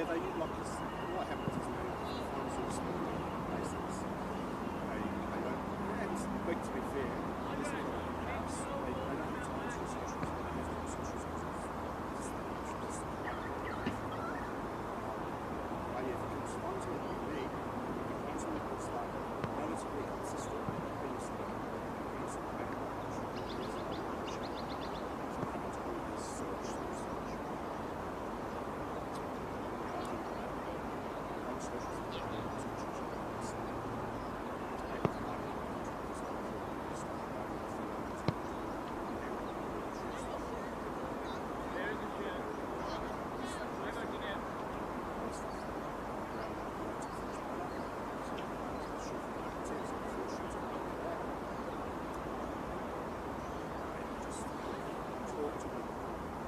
Yeah, they like this. What happens is they find sort of small places. They don't. And but to be fair, this is not a house. They don't have time to do socials. They don't have to do socials because but yeah, if you can find something unique, you can find something that's like relatively consistent.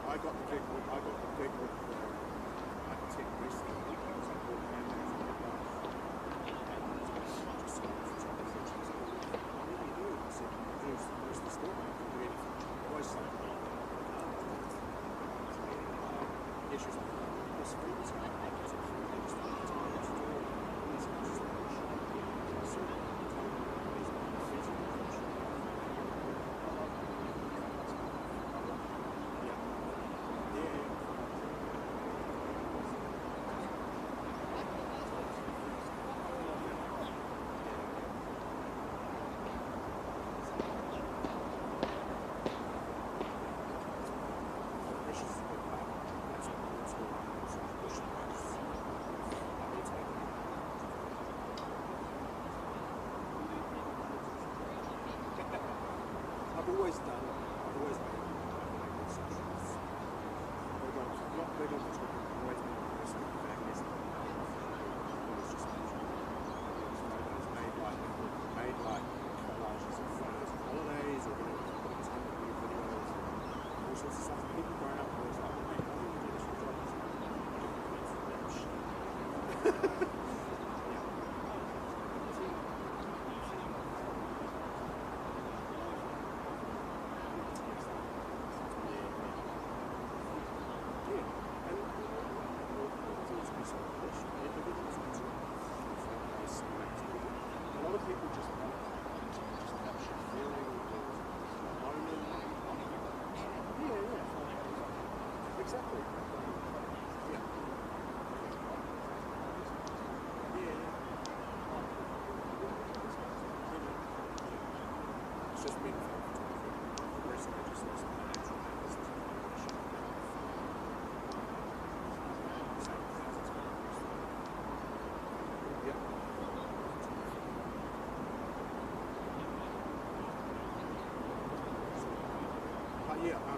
I got the gig with architect recently. I was like, well, man, just what do you do? I said, there's the store, man. You can do anything. Always something. Yeah, she's like, this food is like, it's a food, they just want to do all these things. I've always made exceptions. Not big on photography, I've always been interested in families and it's just made like collages of photos of holidays or whatever, time to do videos and all sorts of stuff. People growing up always like, hey, how do you do this for jobs? People just capture feeling, moment. Yeah, exactly. Yeah. It's just been fun. Recently, just lost my natural habits. Yeah, I'll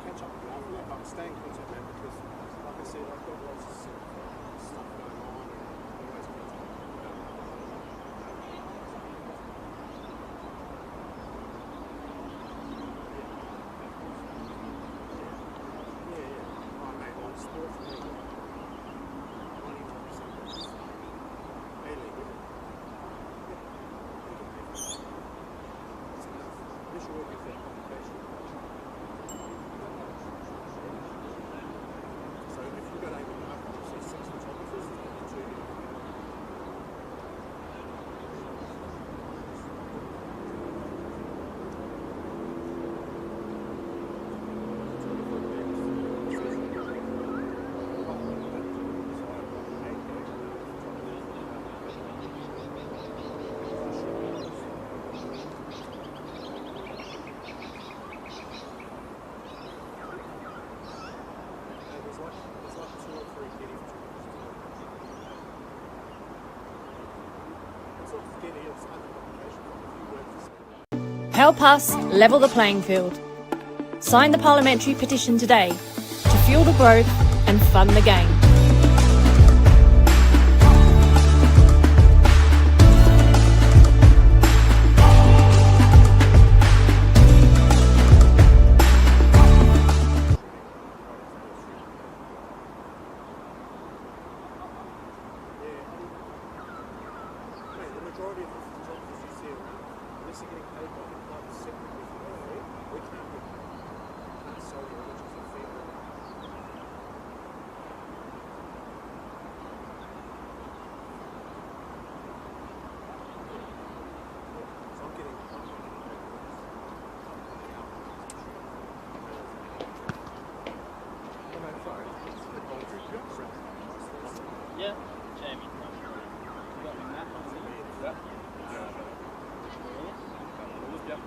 catch up with you. I'm staying in contact, man, because, like I said, I've got lots of stuff going on and always contact with you. Yeah. Oh, mate, well, sport for me, 92%. Mainly, it's enough. Initial work is communication. So if you've got a say 6 photographers, it's 2 Help us level the playing field. Sign the parliamentary petition today to fuel the growth and fund the game. Peter, Jamie. You got me Matt, Yep. Lewis, Yep.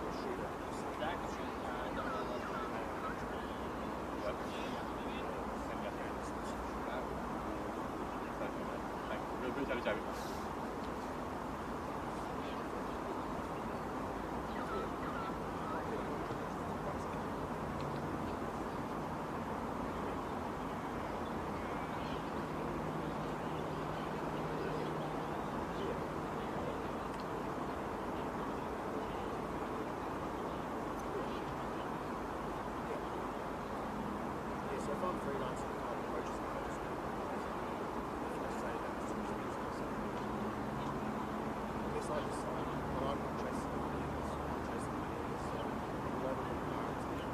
Zach, Jamie. So if I'm freelancing, I can't approach as much as I say that it's just business. Unless I decide, well, I'm not chasing millions, I'm chasing millions, so a lot of the clients that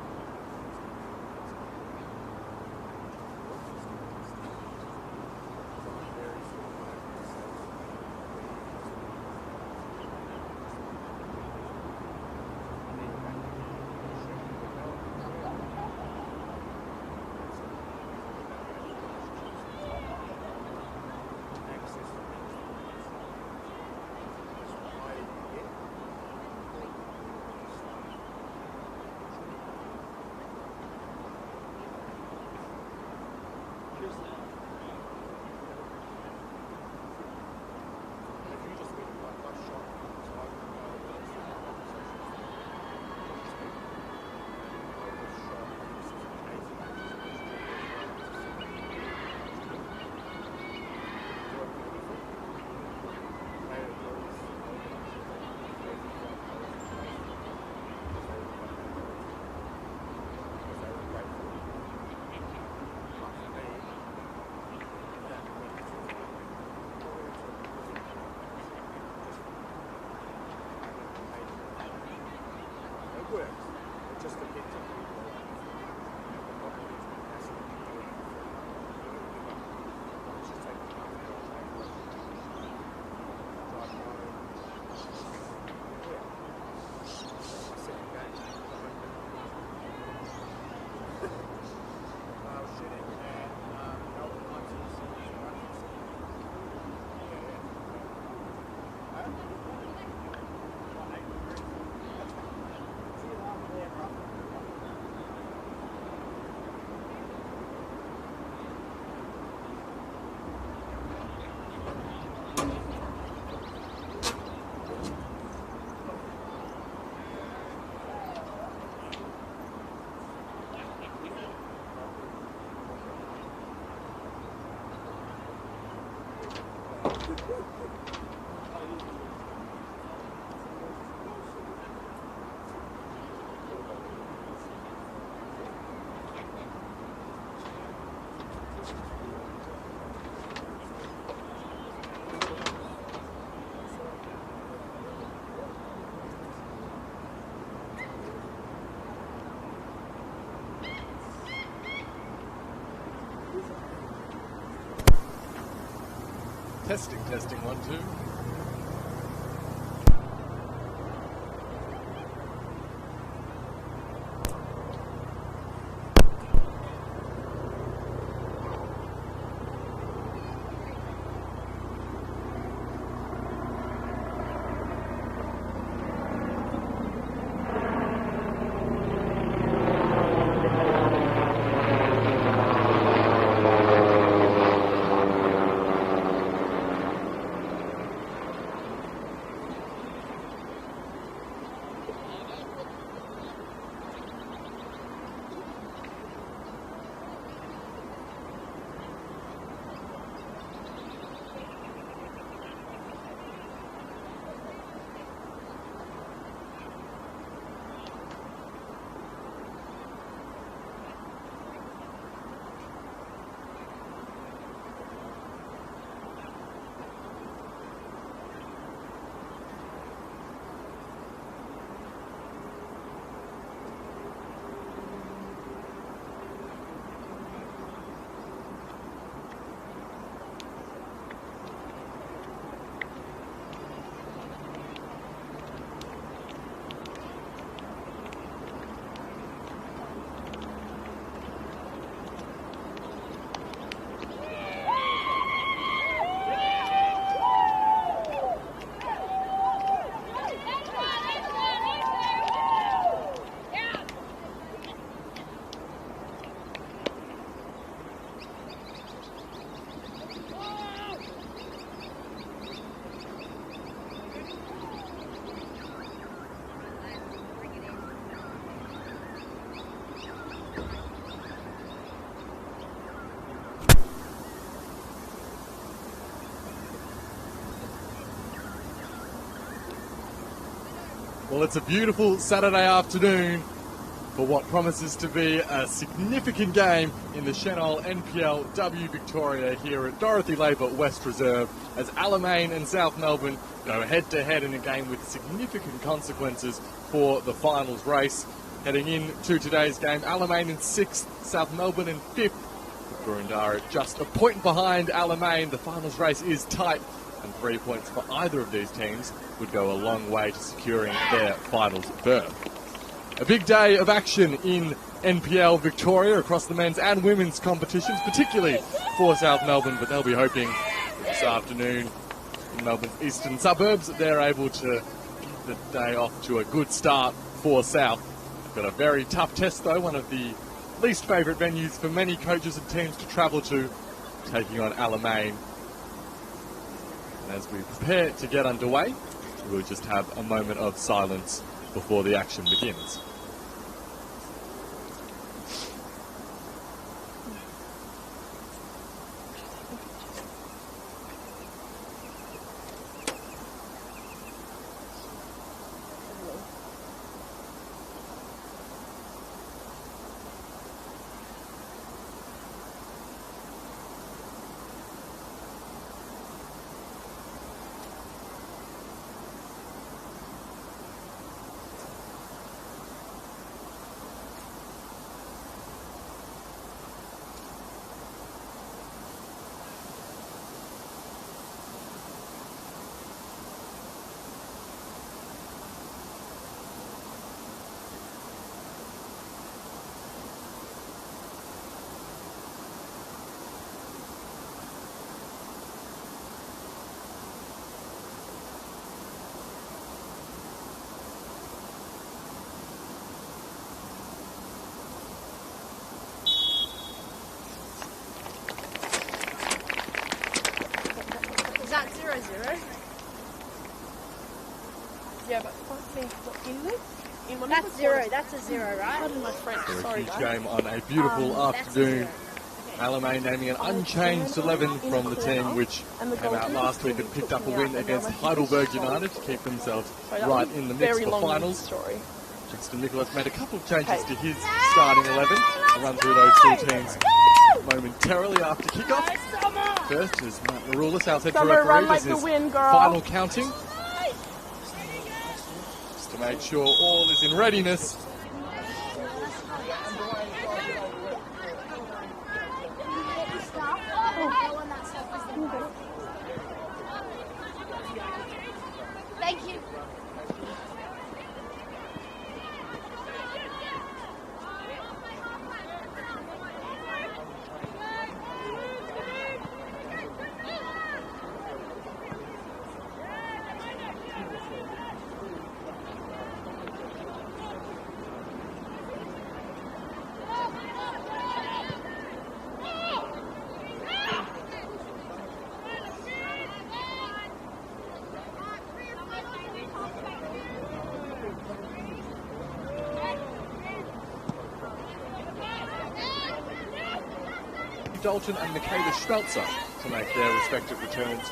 I'm very sort of like myself. Works. It just depends on people. It's just taking time to drive home. Yeah. My second game. Shooting at Melbourne Lions. Testing, 1, 2. Well, it's a beautiful Saturday afternoon for what promises to be a significant game in the Senol NPLW Victoria here at Dorothy Labour West Reserve as Alamein and South Melbourne go head-to-head in a game with significant consequences for the finals race. Heading into today's game, Alamein in 6th, South Melbourne in 5th. Gurindara just a point behind Alamein. The finals race is tight, and 3 points for either of these teams would go a long way to securing their finals berth. A big day of action in NPL Victoria across the men's and women's competitions, particularly for South Melbourne, but they'll be hoping this afternoon in Melbourne's eastern suburbs that they're able to give the day off to a good start for South. They've got a very tough test though, one of the least favourite venues for many coaches and teams to travel to, taking on Alamein. And as we prepare to get underway, we'll just have a moment of silence before the action begins. Is that 0-0? Yeah, but what in there? In one That's of the 0. That's a 0, right? Pardon my French. So a Sorry, huge guys. game on a beautiful afternoon. Alamein naming an unchanged 11 from the team which came out last week and picked up a win against Heidelberg United to keep themselves Sorry, that right was in the a mix very for long finals. Story. Justin Nicholas made a couple of changes to his starting 11. I'll run through those two teams momentarily after kickoff. First is Matt Marula, South Head Summer, run referee. like This the is wind, girl. final counting. Just to make sure all is in readiness. Thank you. Dalton and Michaela Schmelzer to make their respective returns.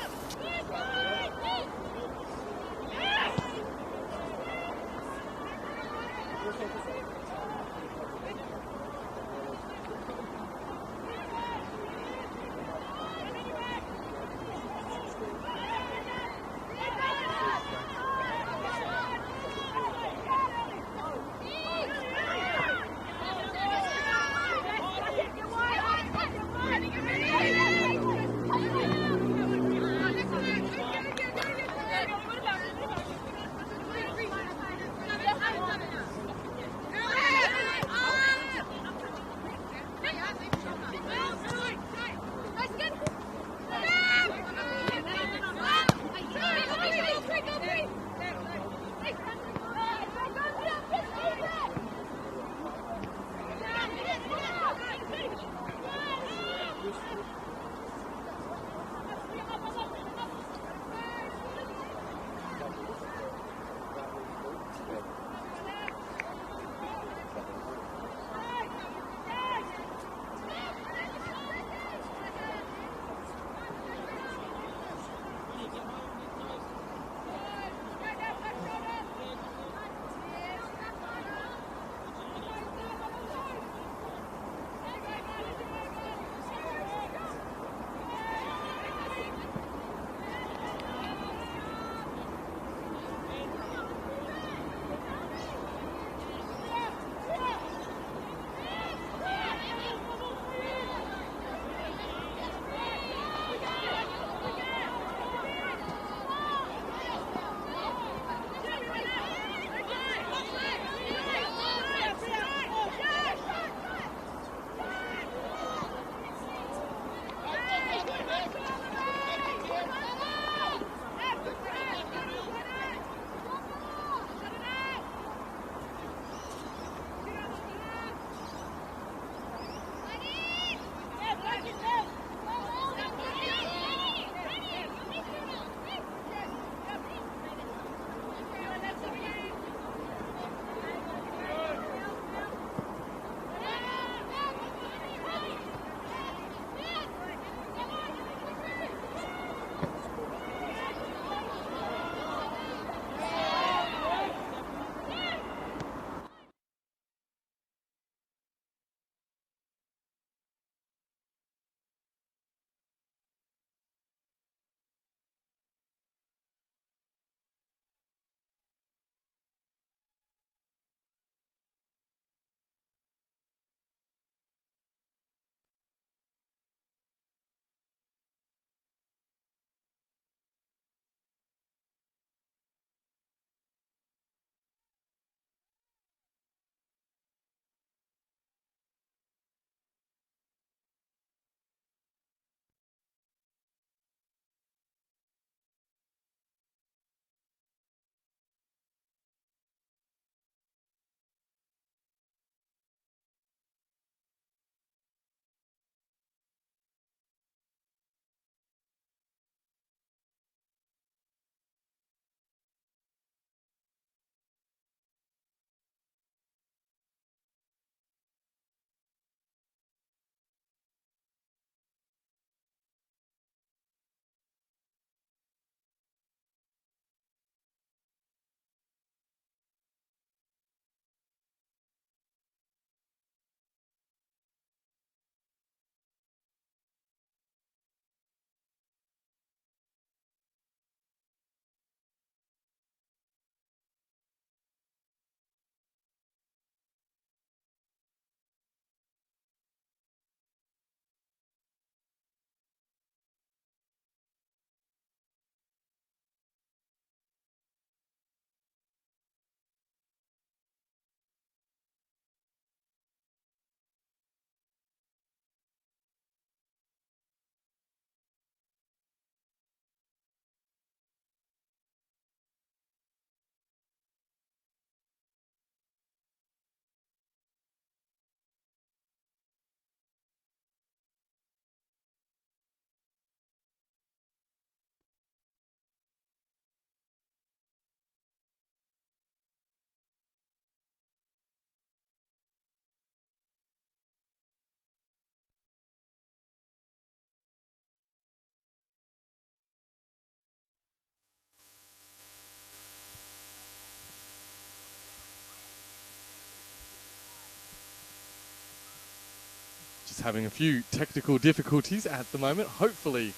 Just having a few technical difficulties at the moment. Hopefully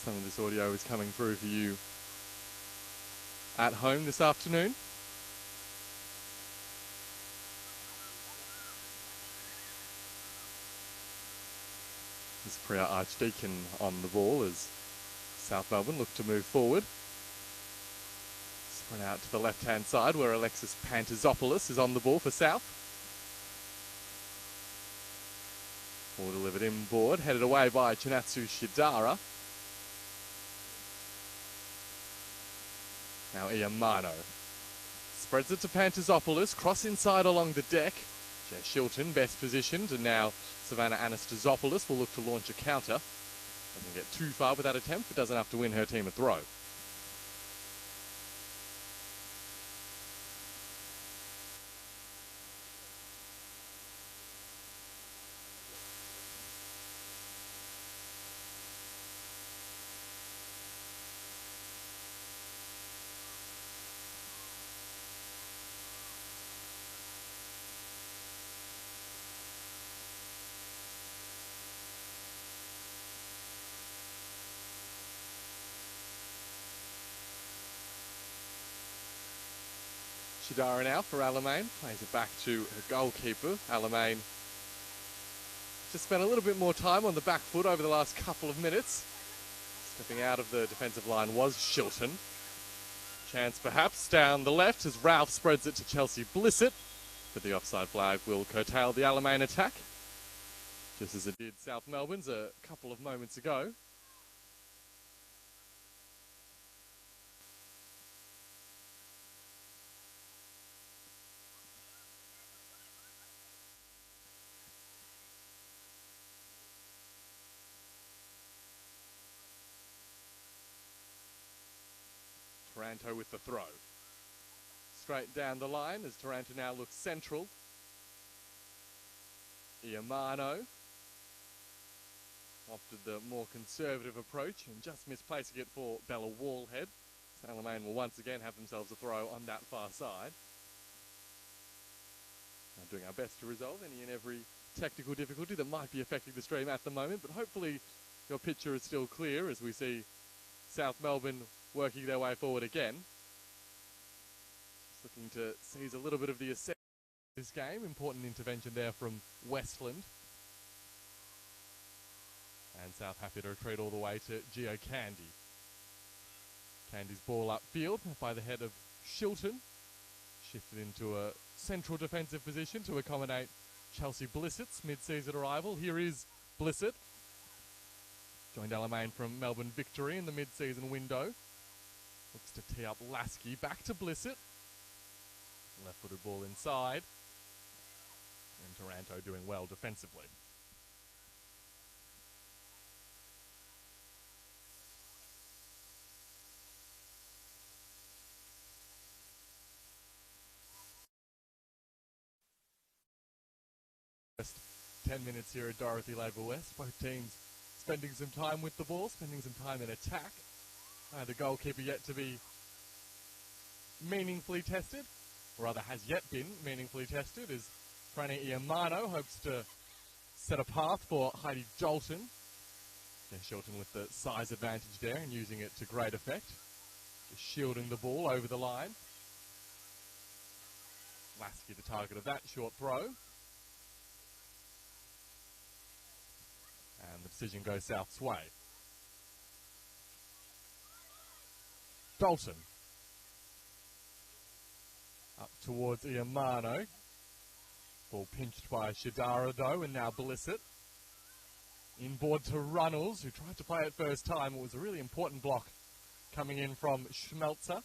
some of this audio is coming through for you at home this afternoon. This is Priya Archdeacon on the ball as South Melbourne look to move forward. Sprint out to the left-hand side where Alexis Pantazopoulos is on the ball for South. Ball delivered inboard, headed away by Chinatsu Shidara. Now Iamano spreads it to Pantazopoulos, cross inside along the deck. Jess Shilton best positioned, and now Savannah Anastasopoulos will look to launch a counter. Doesn't get too far with that attempt, but does enough to win her team a throw. Shidara now for Alamein, plays it back to her goalkeeper. Alamein just spent a little bit more time on the back foot over the last couple of minutes. Stepping out of the defensive line was Shilton. Chance perhaps down the left as Ralph spreads it to Chelsea Blissett, but the offside flag will curtail the Alamein attack, just as it did South Melbourne's a couple of moments ago. Taranto with the throw. Straight down the line as Taranto now looks central. Iamano opted the more conservative approach and just misplacing it for Bella Wallhead. Alamein will once again have themselves a throw on that far side. Now doing our best to resolve any and every technical difficulty that might be affecting the stream at the moment, but hopefully your picture is still clear as we see South Melbourne working their way forward again. Just looking to seize a little bit of the ascent of this game. Important intervention there from Westland. And South happy to retreat all the way to Gio Candy. Candy's ball upfield by the head of Shilton. Shifted into a central defensive position to accommodate Chelsea Blissett's mid-season arrival. Here is Blissett. Joined Alamein from Melbourne Victory in the mid-season window. Looks to tee up Lasky, back to Blissett. Left-footed ball inside. And Taranto doing well defensively. Just 10 minutes here at Dorothy Labour West. Both teams spending some time with the ball, spending some time in attack. The goalkeeper yet to be meaningfully tested, or rather has yet been meaningfully tested, as Franny Iamano hopes to set a path for Heidi Jolton. Yeah, Shilton with the size advantage there and using it to great effect. Just shielding the ball over the line. Lasky the target of that short throw. And the decision goes South's way. Dalton. Up towards Iamano. Ball pinched by Shidara though, and now Blissett. Inboard to Runnels, who tried to play it first time. It was a really important block coming in from Schmelzer.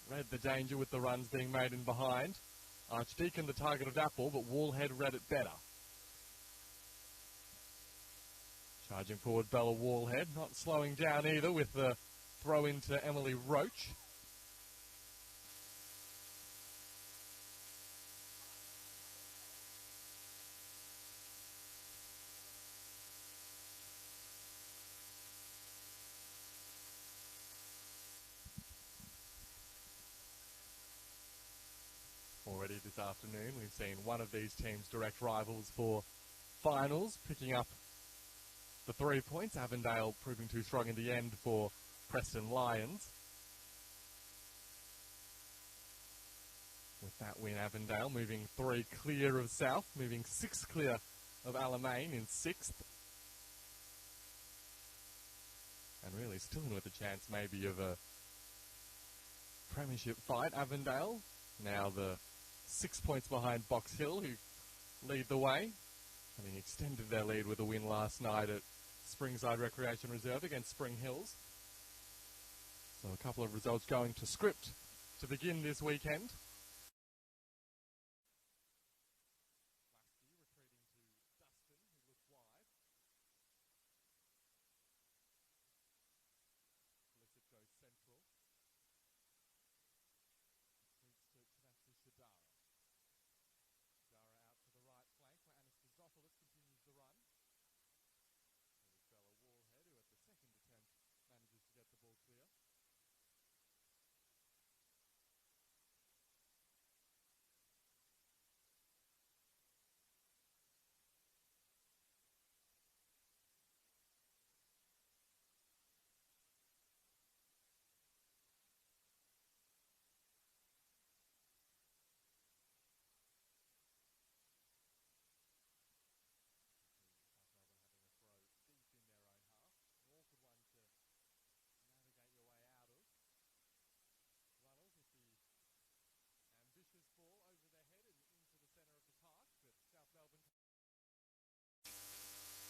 Read the danger with the runs being made in behind. Archdeacon the target of that ball, but Wallhead read it better. Charging forward Bella Wallhead, not slowing down either with the throw into Emily Roach. Already this afternoon, we've seen one of these teams' direct rivals for finals, picking up the 3 points. Avondale proving too strong in the end for Preston Lions. With that win, Avondale moving 3 clear of South, moving 6 clear of Alamein in 6th. And really still in with a chance maybe of a premiership fight. Avondale, now the 6 points behind Box Hill, who lead the way, having extended their lead with a win last night at Springside Recreation Reserve against Spring Hills. So a couple of results going to script to begin this weekend. Lasky retreating to Dustin, who looked wide. Felicit goes central. Retreats to Shadara. Shadara out to the right flank where Anastasiopoulos continues the run. Here's Bella Wallhead, who at the second attempt manages to get the ball clear. South Melbourne having a throw deep in their own half. An awkward one to navigate your way out of. Runnels with the ambitious ball over their head and into the centre of the park, but South Melbourne.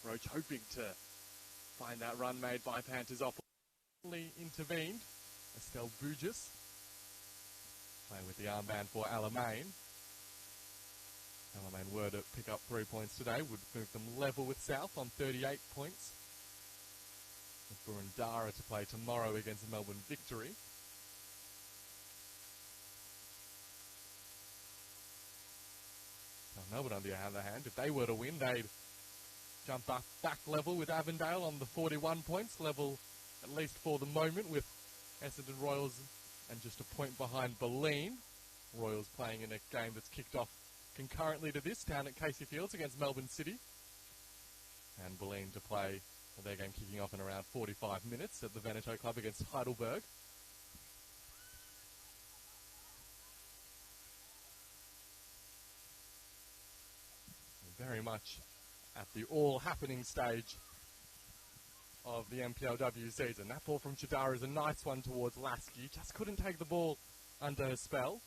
Roach hoping to find that run made by Panthers off. Intervened. Estelle Bugis playing with the armband for Alamein. Alamein were to pick up 3 points today, would move them level with South on 38 points. With Burundara to play tomorrow against Melbourne Victory. Now Melbourne, on the other hand, if they were to win, they'd jump back level with Avondale on the 41 points, level at least for the moment with Essendon Royals and just a point behind Balleen. Royals playing in a game that's kicked off concurrently to this down at Casey Fields against Melbourne City. And Balleen to play their game kicking off in around 45 minutes at the Veneto Club against Heidelberg. Very much at the all-happening stage of the NPLW season. That ball from Chidara is a nice one towards Lasky. Just couldn't take the ball under her spell.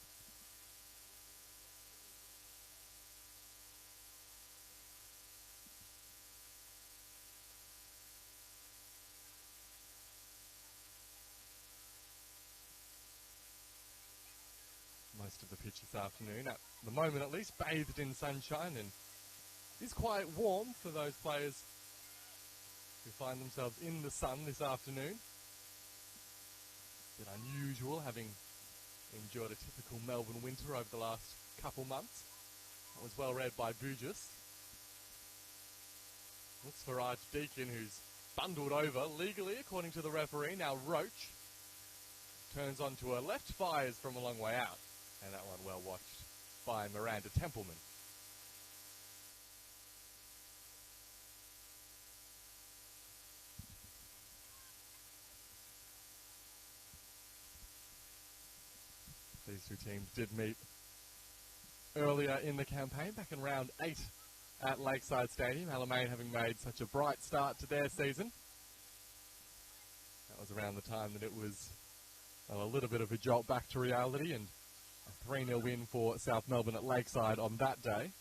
Most of the pitch this afternoon, at the moment at least, bathed in sunshine, and it's quite warm for those players who find themselves in the sun this afternoon. A bit unusual, having endured a typical Melbourne winter over the last couple months. That was well read by Bugis. Looks for Archdeacon, who's bundled over legally, according to the referee. Now Roach turns onto her left, fires from a long way out. And that one well watched by Miranda Templeman. These two teams did meet earlier in the campaign, back in round 8 at Lakeside Stadium. Alamein having made such a bright start to their season. That was around the time that it was a little bit of a jolt back to reality, and a 3-0 win for South Melbourne at Lakeside on that day.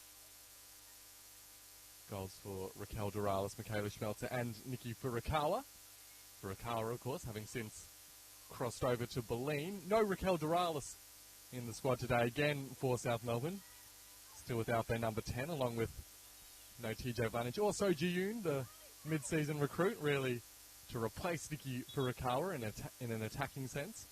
Goals for Raquel Doralis, Michaela Schmelzer and Nikki Furukawa. Furukawa, of course, having since crossed over to Balleen. No Raquel Doralis in the squad today again for South Melbourne. Still without their number 10, along with no TJ Vantage or So Ji-yoon, the mid-season recruit, really to replace Nikki Furukawa in an attacking sense.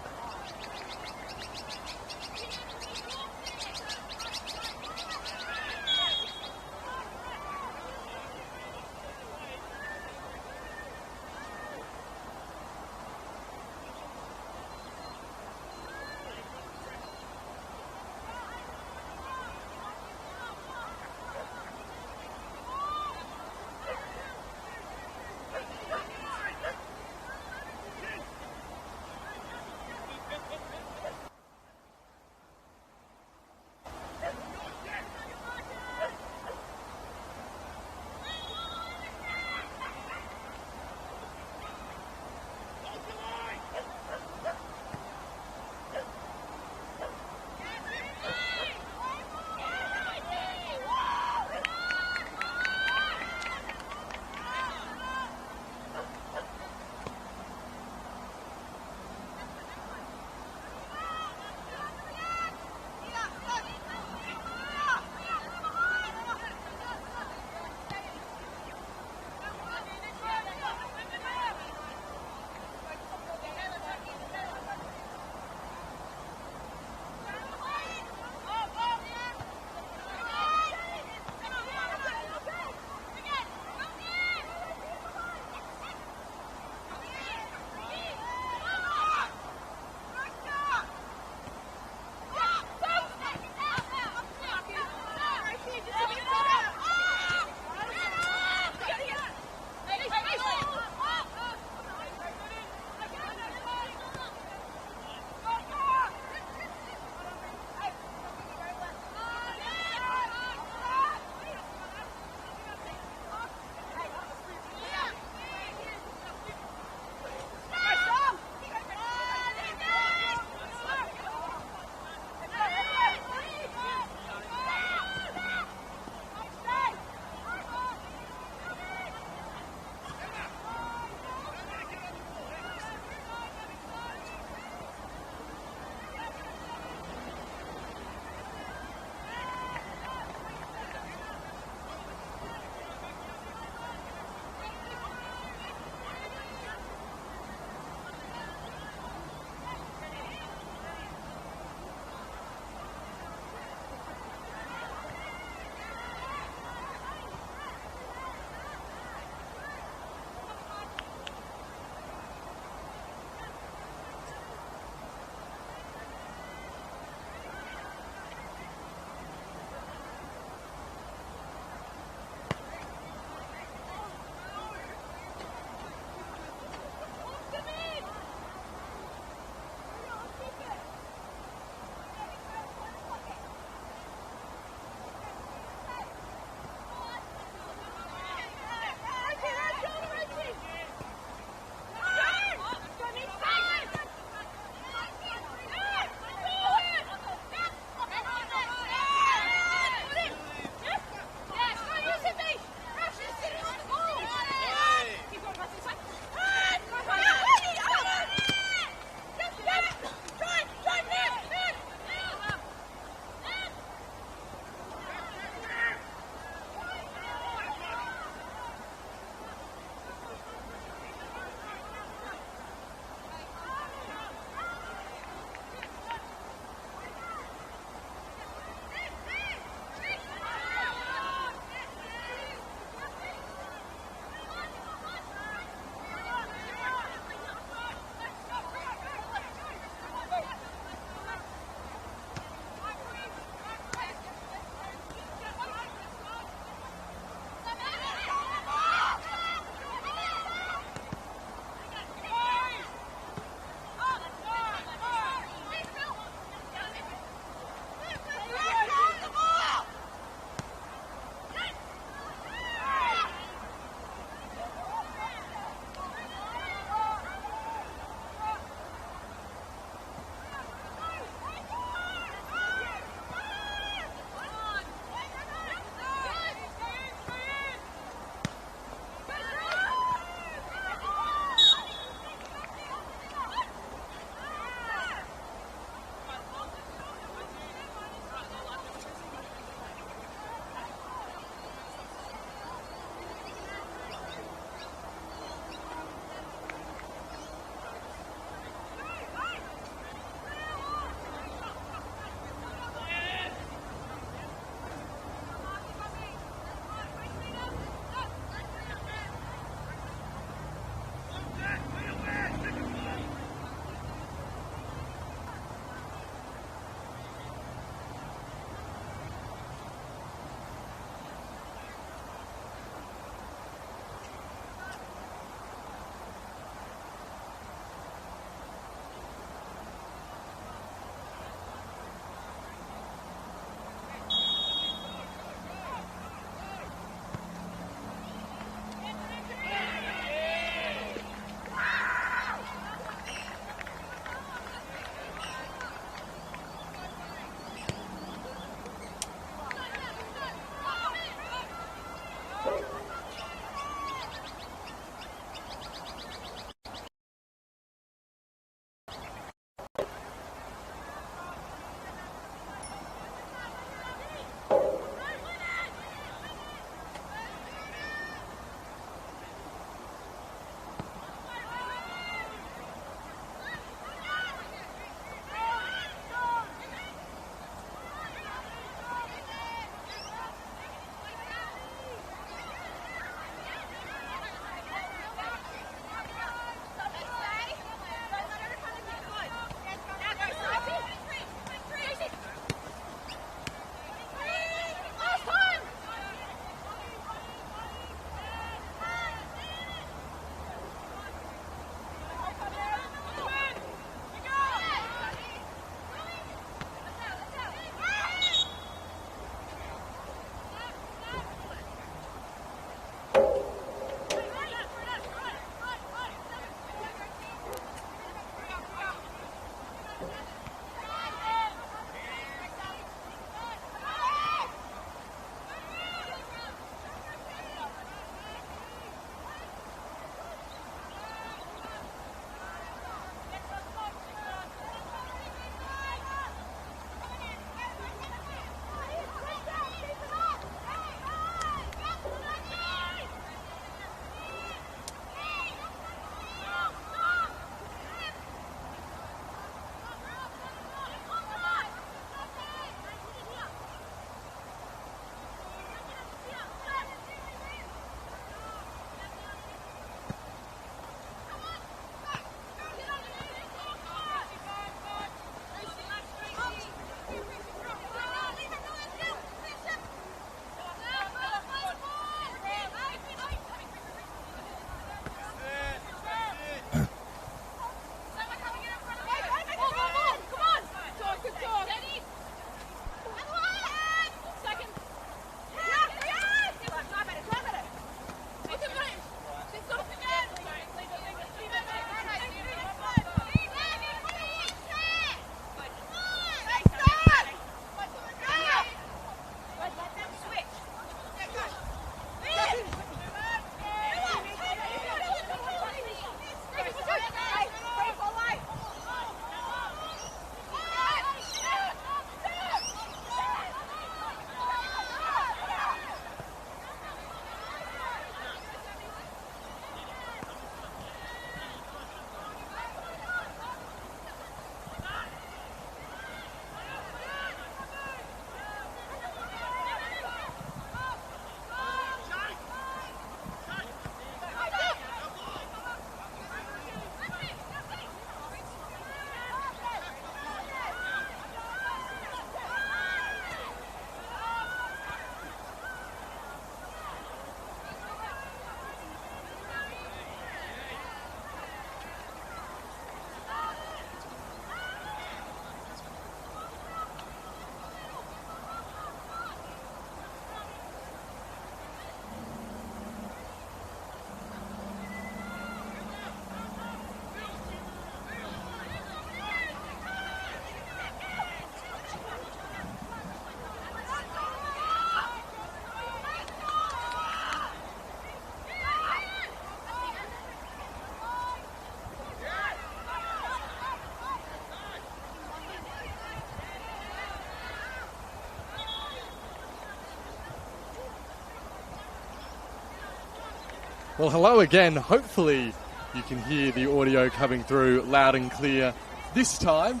Well, hello again. Hopefully you can hear the audio coming through loud and clear this time.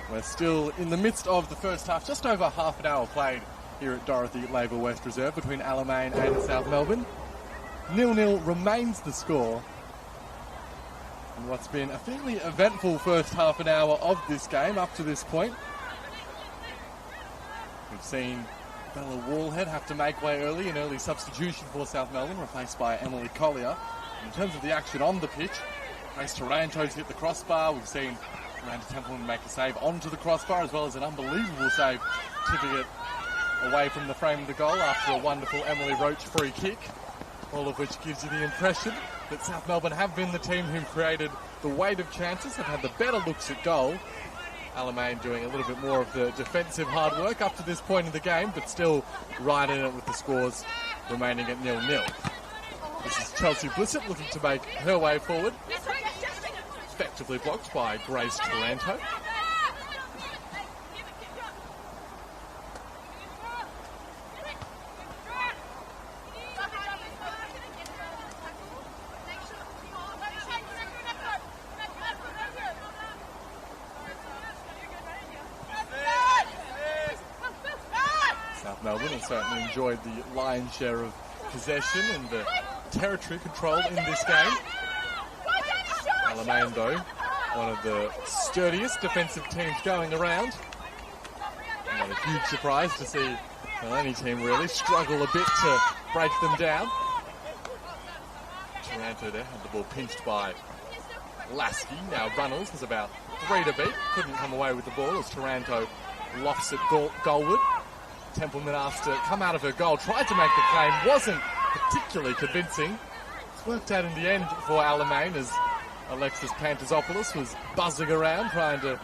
We're still in the midst of the first half, just over half an hour played here at Dorothy Labour West Reserve between Alamein and South Melbourne. 0-0 remains the score. And what's been a fairly eventful first half an hour of this game up to this point. We've seen Bella Wallhead have to make way early, an early substitution for South Melbourne, replaced by Emily Collier. In terms of the action on the pitch, Grace Taranto's hit the crossbar. We've seen Miranda Templeman make a save onto the crossbar, as well as an unbelievable save, tipping it away from the frame of the goal after a wonderful Emily Roach free kick. All of which gives you the impression that South Melbourne have been the team who've created the weight of chances, have had the better looks at goal. Alamein doing a little bit more of the defensive hard work up to this point in the game, but still right in it with the scores remaining at 0-0. This is Chelsea Blissett looking to make her way forward. Effectively blocked by Grace Taranto. Melbourne has certainly enjoyed the lion's share of possession and the territory control in this game. Alamein, though, one of the sturdiest defensive teams going around. Not a huge surprise to see any team really struggle a bit to break them down. Taranto there had the ball pinched by Lasky. Now Runnels was about 3 to beat. Couldn't come away with the ball as Taranto lofts it goalward. Templeman asked to come out of her goal, tried to make the claim, wasn't particularly convincing. It's worked out in the end for Alamein as Alexis Pantazopoulos was buzzing around trying to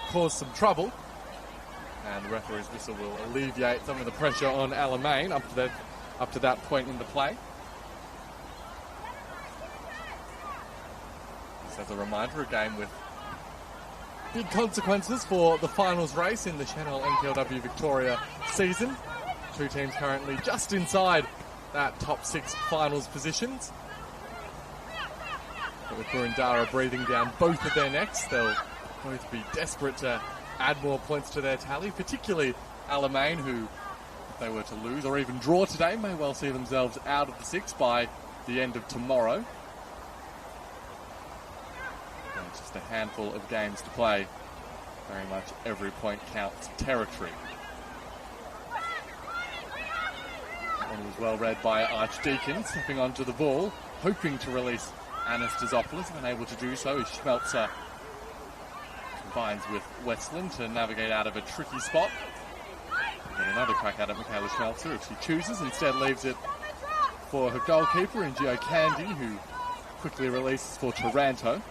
cause some trouble. And the referee's whistle will alleviate some of the pressure on Alamein up to that point in the play. Just as a reminder, a game with big consequences for the finals race in the Senol NPLW Victoria season. Two teams currently just inside that top 6 finals positions. But with Burundara breathing down both of their necks, they'll both be desperate to add more points to their tally, particularly Alamein, who, if they were to lose or even draw today, may well see themselves out of the 6 by the end of tomorrow. Just a handful of games to play. Very much every point counts territory. One was well read by Archdeacon, stepping onto the ball, hoping to release Anastasopoulos, unable to do so as Schmelzer combines with Westland to navigate out of a tricky spot. Get another crack at it, Michaela Schmelzer, if she chooses. Instead leaves it for her goalkeeper, Ngio Candy, who quickly releases for Taranto.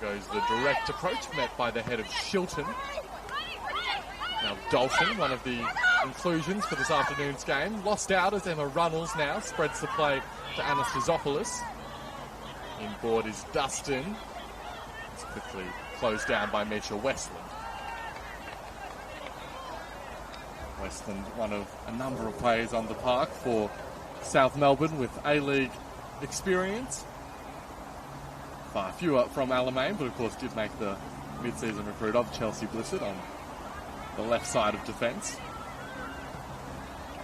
Goes the direct approach, met by the head of Shilton. Now Dalton, one of the inclusions for this afternoon's game, lost out as Emma Runnels now spreads the play to Anastasopoulos. Inboard is Dustin. It's quickly closed down by Misha Westland. Westland, one of a number of players on the park for South Melbourne with A-League experience. Far fewer from Alamein, but of course did make the mid-season recruit of Chelsea Blissett on the left side of defence.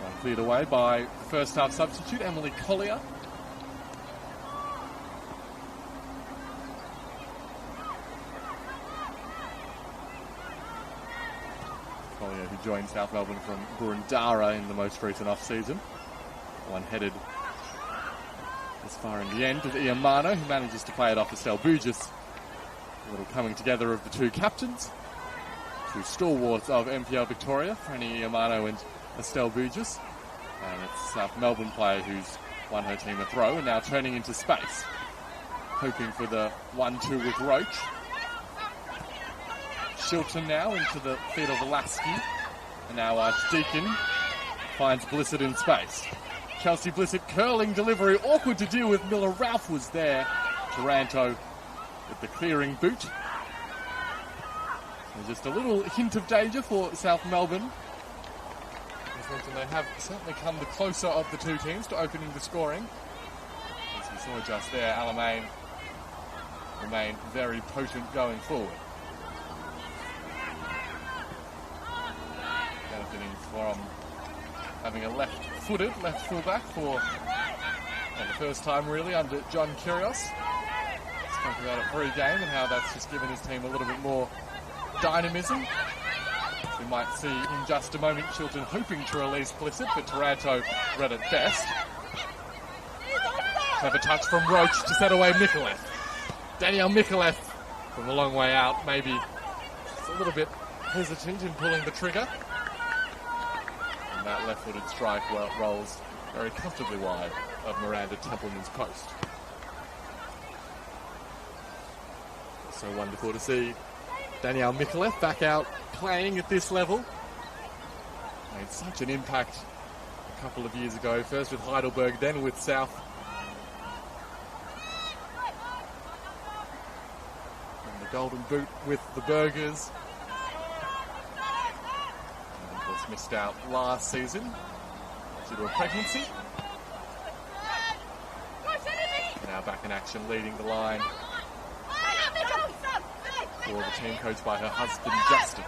One cleared away by the first half substitute, Emily Collier. Collier, who joined South Melbourne from Burundara in the most recent off-season. One headed as far in the end of Iamano, who manages to play it off Estelle Bugis. A little coming together of the two captains, two stalwarts of NPL Victoria, Franny Iamano and Estelle Bugis. And it's South Melbourne player who's won her team a throw and now turning into space, hoping for the 1-2 with Roach. Shilton now into the feet of Lasky, and now Archdeacon finds Blissett in space. Chelsea Blissett curling delivery, awkward to deal with. Miller Ralph was there. Taranto with the clearing boot. And just a little hint of danger for South Melbourne as management, and they have certainly come the closer of the two teams to opening the scoring. As we saw just there, Alamein remain very potent going forward. Benefiting from having a left-footed left fullback for the first time really under John Kyrgios. Spoke about it pre-game and how that's just given his team a little bit more dynamism. We might see in just a moment Chiltern hoping to release Blissett, but Taranto read it best. Have a touch from Roach to set away Mikulev. Daniel Mikulev from a long way out, maybe just a little bit hesitant in pulling the trigger. And that left-footed strike rolls very comfortably wide of Miranda Templeman's post. So wonderful to see Daniel Mikulev back out playing at this level. Made such an impact a couple of years ago, first with Heidelberg, then with South. And the Golden Boot with the Burgers. And of course missed out last season due to a pregnancy. Now back in action, leading the line for the team, coached by her husband Justin.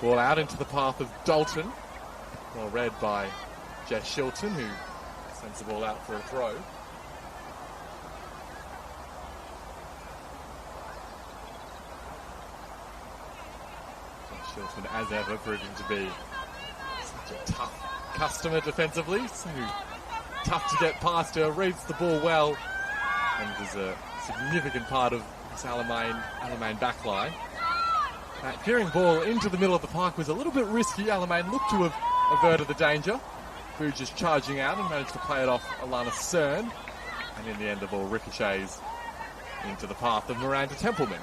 Ball out into the path of Dalton, well read by Jess Shilton, who sends the ball out for a throw. Jess Shilton, as ever, proving to be such a tough customer defensively, so tough to get past her, reads the ball well, and is a significant part of this Alamein backline. That veering ball into the middle of the park was a little bit risky. Alamein looked to have averted the danger. Boo just charging out and managed to play it off Alana Cern, and in the end the ball ricochets into the path of Miranda Templeman.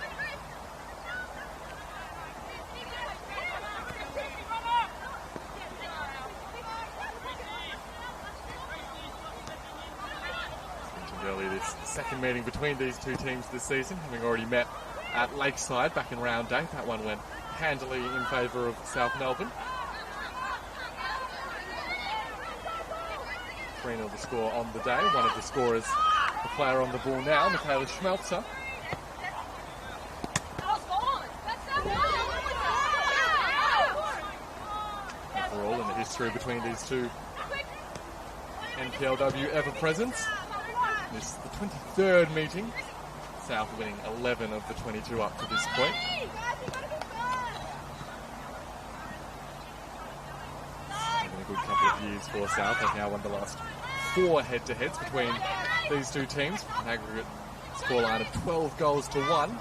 Second meeting between these two teams this season, having already met at Lakeside back in round 8. That one went handily in favour of South Melbourne. 3-0 the score on the day. One of the scorers, the player on the ball now, Michaela Schmelzer. Overall, in the history between these two NPLW ever-presents, this is the 23rd meeting. South winning 11 of the 22 up to this point. And a good couple of years for South. They've now won the last 4 head-to-heads between these two teams, with an aggregate scoreline of 12 goals to 1.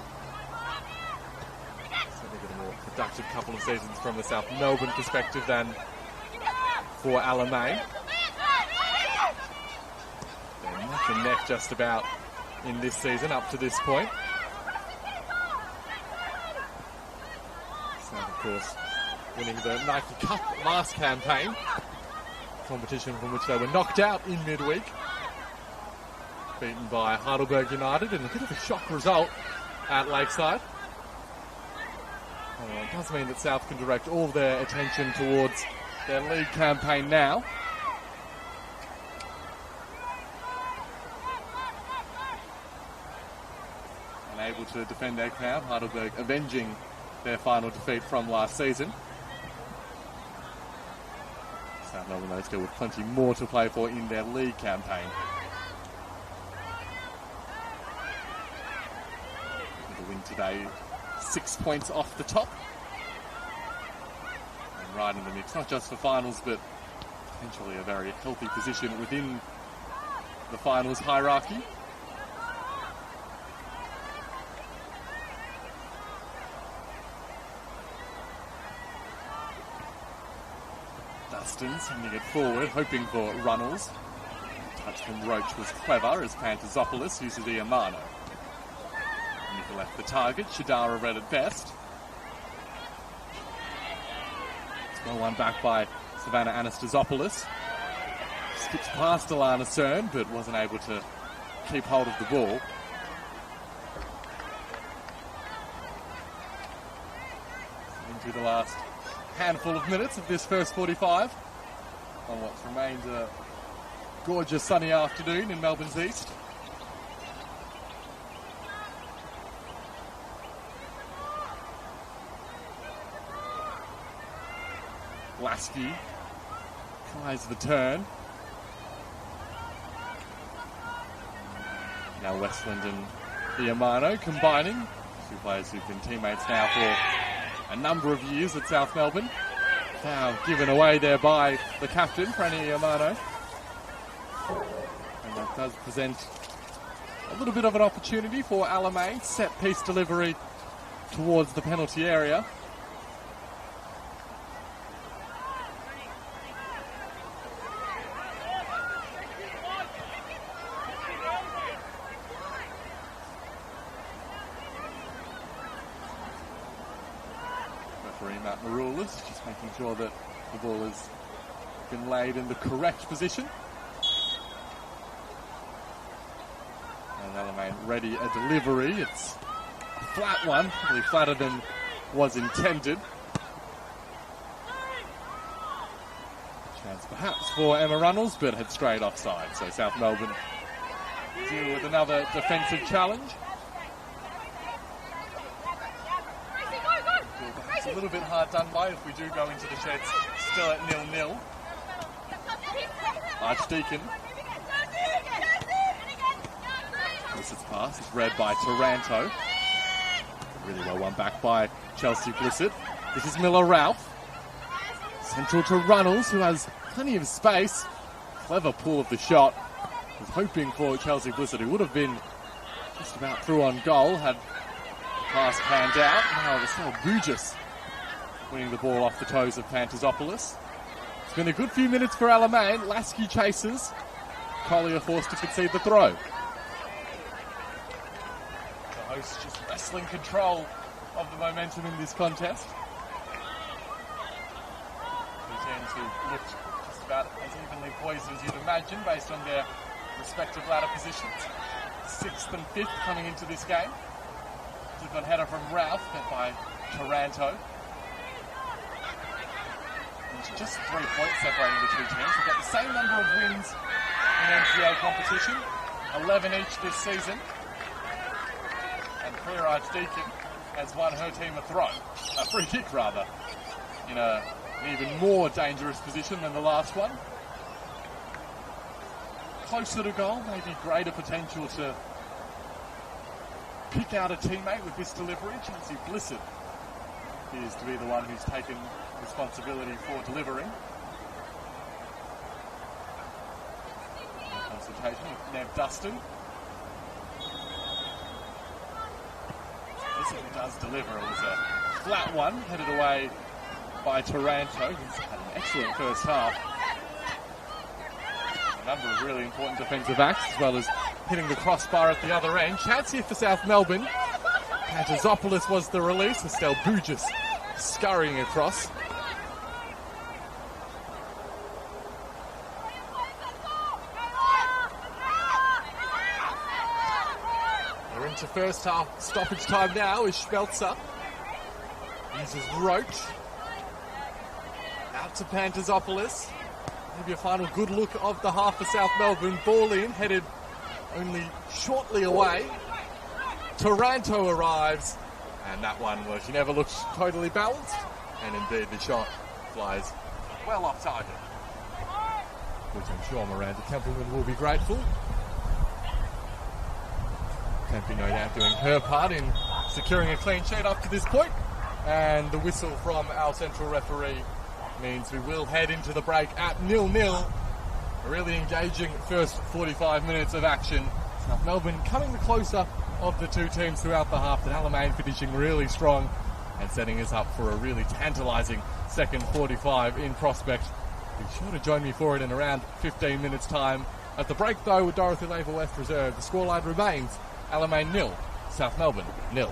Certainly been a more productive couple of seasons from the South Melbourne perspective than for Alamein. Neck and neck just about in this season up to this point. South, of course, winning the Nike Cup last campaign, competition from which they were knocked out in midweek, beaten by Heidelberg United in a bit of a shock result at Lakeside. It does mean that South can direct all their attention towards their league campaign now. Able to defend their crown, Heidelberg avenging their final defeat from last season. South Melbourne though still with plenty more to play for in their league campaign. With the win today, 6 points off the top. And right in the mix, not just for finals, but potentially a very healthy position within the finals hierarchy. Dustin sending it forward, hoping for Runnels. Touch from Roach was clever as Pantazopoulos uses the Amano. Nicola left the target, Shadara read it best. It's well one back by Savannah Anastasopoulos. Skips past Alana Cern, but wasn't able to keep hold of the ball. be the last handful of minutes of this first 45 on what remains a gorgeous sunny afternoon in Melbourne's east. Lasky tries the turn. Now Westland and Iamano combining. Two players who've been teammates now for a number of years at South Melbourne. Now given away there by the captain, Franny Iamano. And that does present a little bit of an opportunity for Alamein. Set piece delivery towards the penalty area. Matt Maroulis just making sure that the ball has been laid in the correct position. And Alamein ready a delivery. It's a flat one, probably flatter than was intended. Chance perhaps for Emma Runnels, but had strayed offside. So South Melbourne deal with another defensive challenge. It's a little bit hard done by if we do go into the sheds still at 0-0. Archdeacon. This is pass. It's read by Taranto. Really well won back by Chelsea Blissett. This is Miller Ralph. Central to Runnels, who has plenty of space. Clever pull of the shot. Was hoping for Chelsea Blissett, who would have been just about through on goal had the pass panned out. Now it's still Bugis winning the ball off the toes of Pantazopoulos. It's been a good few minutes for Alamein. Lasky chases. Collier forced to concede the throw. The hosts just wrestling control of the momentum in this contest. Two teams who looked just about as evenly poised as you'd imagine based on their respective ladder positions. 6th and 5th coming into this game. Took on header from Ralph, met by Taranto. Just 3 points separating the two teams. We've got the same number of wins in NPL competition, 11 each this season. And Claire Archdeacon has won her team a free kick rather, in an even more dangerous position than the last one. Closer to goal, maybe greater potential to pick out a teammate with this delivery. Chelsea Blissett appears to be the one who's taken responsibility for delivering. Consultation with Nev Dustin. This one does deliver. It was a flat one, headed away by Taranto, who's had an excellent first half. A number of really important defensive acts, as well as hitting the crossbar at the other end. Chance here for South Melbourne. Pantazopoulos was the release. Estelle Bugis scurrying across. We're into first half stoppage time now as Schmelzer uses Roach. Out to Pantazopoulos. Maybe a final good look of the half for South Melbourne. Ball in, headed only shortly away. Taranto arrives, and that one, well, she never looks totally balanced, and indeed the shot flies well off target, which I'm sure Miranda Templeman will be grateful. Tempe no doubt doing her part in securing a clean sheet up to this point, and the whistle from our central referee means we will head into the break at 0-0. A really engaging first 45 minutes of action. South Melbourne coming the closer of the two teams throughout the half, and Alamein finishing really strong and setting us up for a really tantalising second 45 in prospect. Be sure to join me for it in around 15 minutes time. At the break though, with Dorothy Laver West Reserve, the scoreline remains Alamein 0, South Melbourne 0.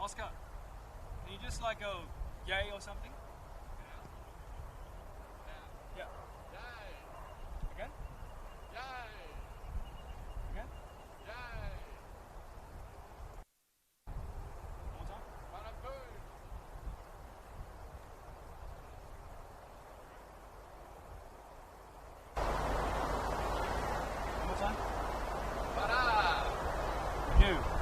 Oscar, can you just like go yay or something? Yeah. Again? Again? One more time? One more time? You.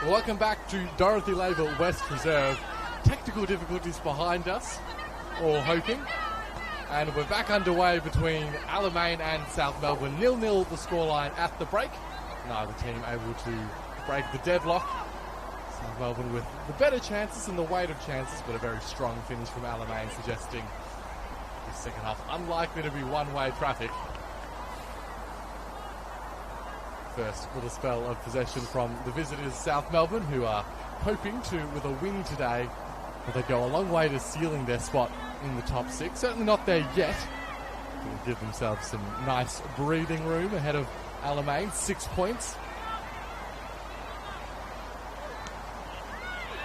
Welcome back to Dorothy Labour West Reserve. Technical difficulties behind us, all hoping. And we're back underway between Alamein and South Melbourne. 0-0 the scoreline at the break. Neither team able to break the deadlock. South Melbourne with the better chances and the weight of chances, but a very strong finish from Alamein, suggesting the second half unlikely to be one-way traffic. First little spell of possession from the visitors, South Melbourne, who are hoping to, with a win today, that they go a long way to sealing their spot in the top six. Certainly not there yet. They'll give themselves some nice breathing room ahead of Alamein, 6 points.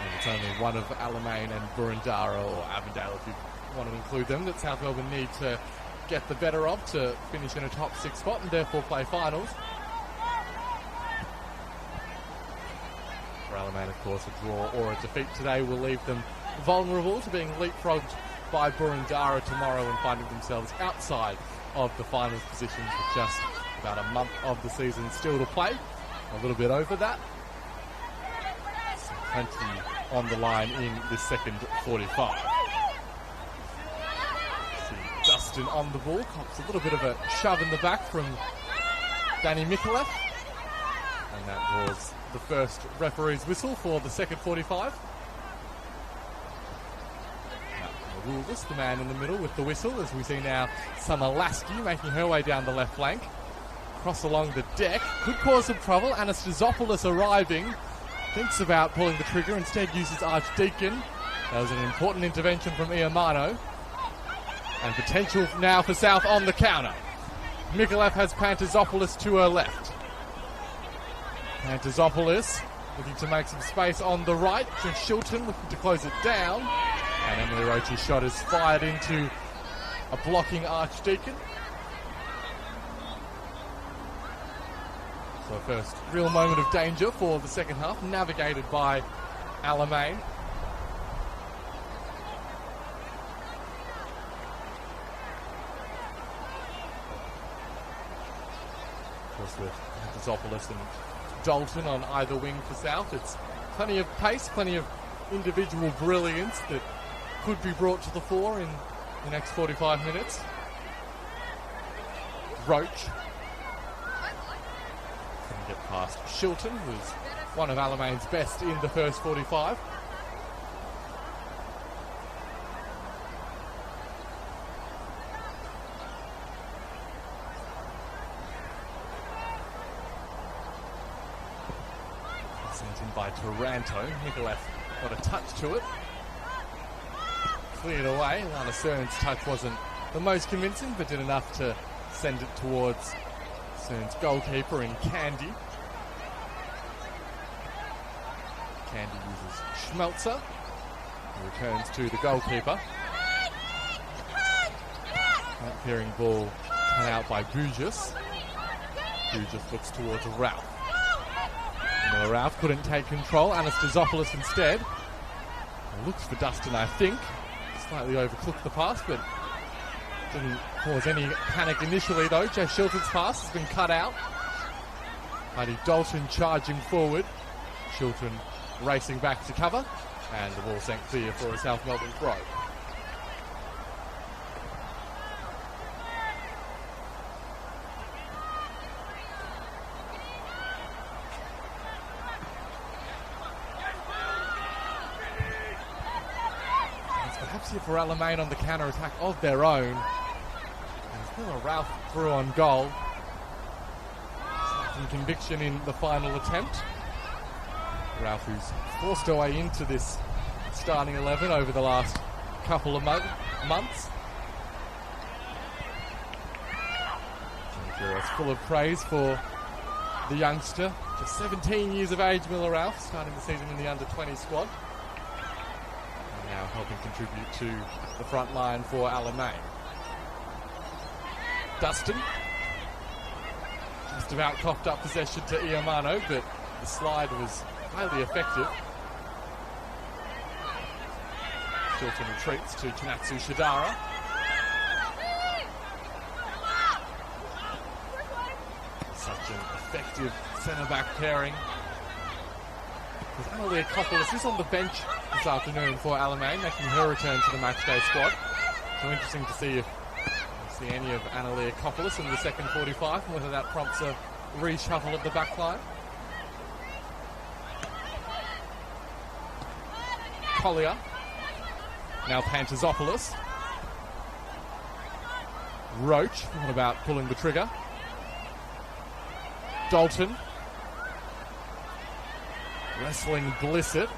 And it's only one of Alamein and Burundara, or Avondale if you want to include them, that South Melbourne need to get the better of to finish in a top six spot and therefore play finals. For Alamein, of course, a draw or a defeat today will leave them vulnerable to being leapfrogged by Burundara tomorrow and finding themselves outside of the finals positions with just about a month of the season still to play. A little bit over that. So plenty on the line in this second 45. See Dustin on the ball, cops a little bit of a shove in the back from Danny Mikulev. And that draws the first referee's whistle for the second 45. Rulers, the man in the middle with the whistle, as we see now Summer Lasky making her way down the left flank. Cross along the deck, could cause some trouble. Anastasopoulos arriving, thinks about pulling the trigger, instead uses Archdeacon. That was an important intervention from Iamano. And potential now for South on the counter. Mikulev has Pantazopoulos to her left. Pantazopoulos looking to make some space on the right. Just Shilton looking to close it down. And Emily Roach's shot is fired into a blocking Archdeacon. So first real moment of danger for the second half, navigated by Alamein. Of course, with Pantazopoulos and Dalton on either wing for South, it's plenty of pace, plenty of individual brilliance that could be brought to the fore in the next 45 minutes. Roach couldn't get past Shilton, who's one of Alamein's best in the first 45. Sent in by Taranto. Mikulev got a touch to it. Cleared away. Lana Cern's touch wasn't the most convincing, but did enough to send it towards Cern's goalkeeper in Candy. Candy uses Schmelzer, who returns to the goalkeeper. Out-peering ball cut out by Bujas. Bujas looks towards Ralph. And Ralph couldn't take control. Anastasopoulos instead. Looks for Dustin, I think. Slightly overcooked the pass, but didn't cause any panic initially though. Jay Shilton's pass has been cut out. Heidi Dalton charging forward. Shilton racing back to cover, and the ball sent clear for a South Melbourne throw. Perhaps here for Alamein on the counter-attack of their own. There's still a Ralph through on goal. Some conviction in the final attempt. Ralph, who's forced her way into this starting 11 over the last couple of months. It's full of praise for the youngster. Just 17 years of age, Miller Ralph, starting the season in the under-20 squad. Now helping contribute to the front line for Alamein. Dustin just about coughed up possession to Iamano, but the slide was highly effective. Shilton retreats to Chinatsu Shidara. Such an effective centre-back pairing. Alamein is on the bench this afternoon for Alamein, making her return to the matchday squad. So interesting to see if we see any of Alamein in the second 45 and whether that prompts a reshuffle of the back line. Collier. Now Pantazopoulos. Roach. What about pulling the trigger? Dalton. Wrestling Blissett.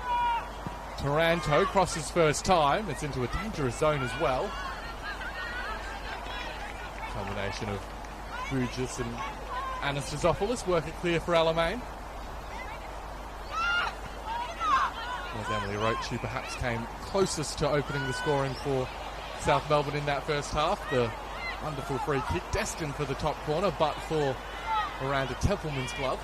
Taranto crosses first time. It's into a dangerous zone as well. Combination of Bugis and Anastasopoulos work it clear for Alamein. As Emily Roach, who perhaps came closest to opening the scoring for South Melbourne in that first half. The wonderful free kick, destined for the top corner, but for Miranda Templeman's glove.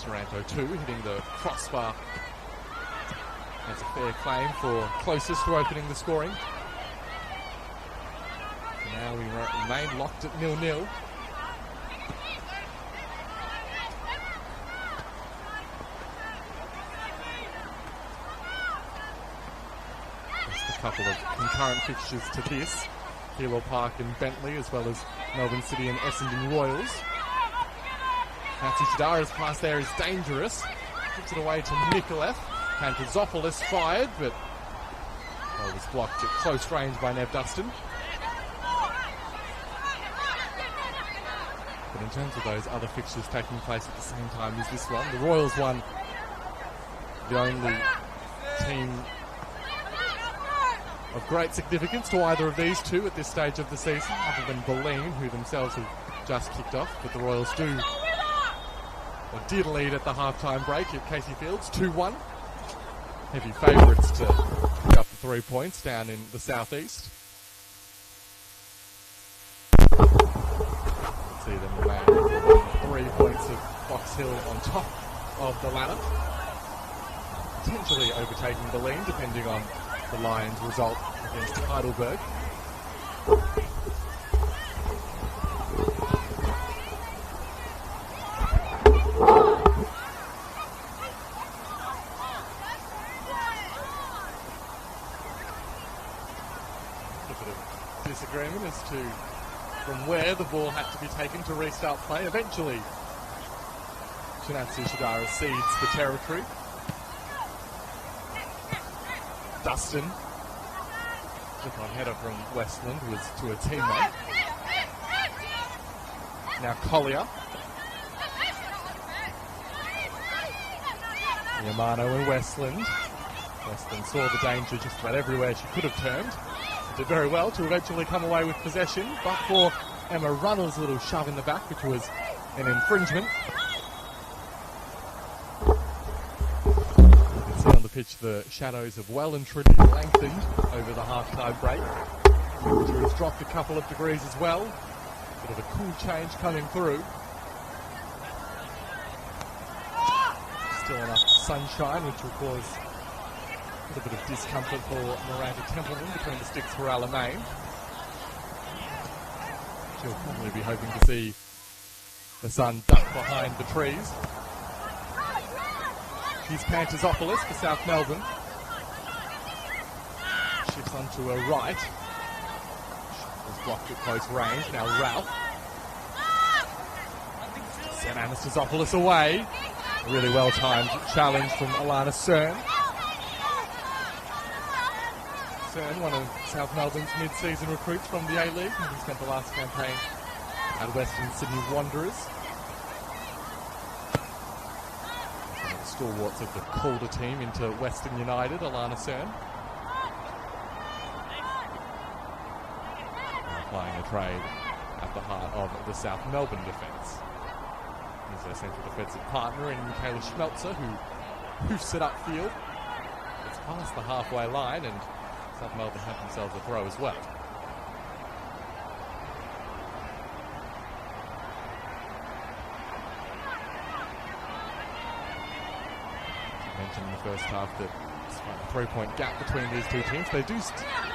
Taranto too, hitting the crossbar. Has a fair claim for closest to opening the scoring. Now we remain locked at 0-0. Just a couple of concurrent fixtures to this. Keilor Park and Bentley, as well as Melbourne City and Essendon Royals. Nancy Shadara's pass there is dangerous. Gives it away to Mikolev. Pantazopoulos fired, but it was blocked at close range by Nev Dustin. But in terms of those other fixtures taking place at the same time as this one, the Royals won the only team of great significance to either of these two at this stage of the season, other than Boleyn, who themselves have just kicked off. But the Royals did lead at the half-time break at Casey Fields, 2-1. Heavy favourites to pick up the 3 points down in the southeast. See them remain 3 points of Fox Hill on top of the ladder. Potentially overtaking Boleyn, depending on the Lions' result against Heidelberg. Disagreement as to from where the ball had to be taken to restart play. Eventually, Shinatsu Shidara cedes the territory. Dustin, took on header from Westland, was to a teammate. Now Collier. Yamano and Westland. Westland saw the danger just about everywhere she could have turned. Did very well to eventually come away with possession, but for Emma Runnell's little shove in the back, which was an infringement. You can see on the pitch the shadows have well and truly lengthened over the half-time break. The temperature has dropped a couple of degrees as well. Bit of a cool change coming through. Still enough sunshine, which will cause a little bit of discomfort for Miranda Templeman between the sticks for Alamein. She'll probably be hoping to see the sun duck behind the trees. Here's Pantazopoulos for South Melbourne. Shifts onto her right. Was blocked at close range. Now Ralph. Sent Anastasopoulos away. A really well-timed challenge from Alana Cern. Cern, one of South Melbourne's mid-season recruits from the A-League, having spent the last campaign at Western Sydney Wanderers. One of the stalwarts of the Calder team into Western United, Alana Cern. Applying a trade at the heart of the South Melbourne defence. He's their central defensive partner in Michaela Schmelzer, who hoofs it upfield. It's past the halfway line, and South Melbourne have themselves a throw as well. I mentioned in the first half that despite a 3-point gap between these two teams, they do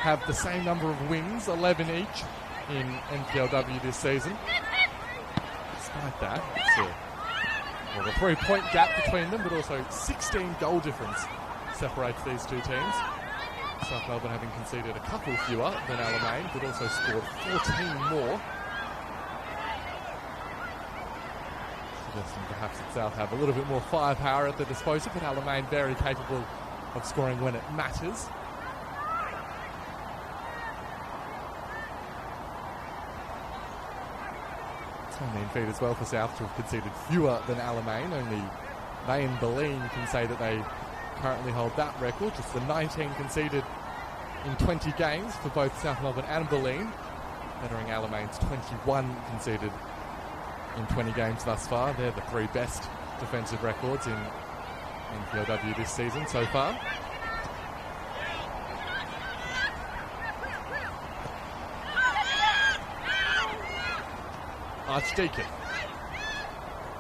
have the same number of wins, 11 each, in NPLW this season. Despite that, it's a Well, the 3-point gap between them, but also 16 goal difference separates these two teams. South Melbourne having conceded a couple fewer than Alamein, but also scored 14 more. Suggesting perhaps that South have a little bit more firepower at their disposal, but Alamein very capable of scoring when it matters. 10 feet as well for South to have conceded fewer than Alamein. Only they and Belleen can say that they currently hold that record. Just the 19 conceded in 20 games for both South Melbourne and Belleen, bettering Alamein's 21 conceded in 20 games thus far. They're the three best defensive records in NPLW this season so far. Archdeacon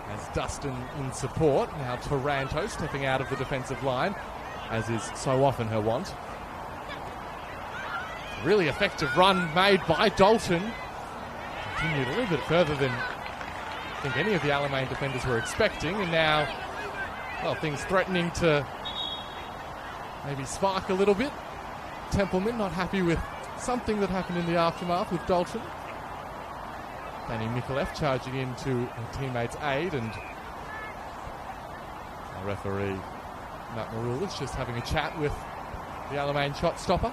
has Dustin in support. Now Taranto stepping out of the defensive line, as is so often her wont. Really effective run made by Dalton. Continued a little bit further than I think any of the Alamein defenders were expecting, and now, well, things threatening to maybe spark a little bit. Templeman not happy with something that happened in the aftermath with Dalton. Danny Mikulev charging in to her teammate's aid, and our referee Matt Maroulis just having a chat with the Alamein shot stopper.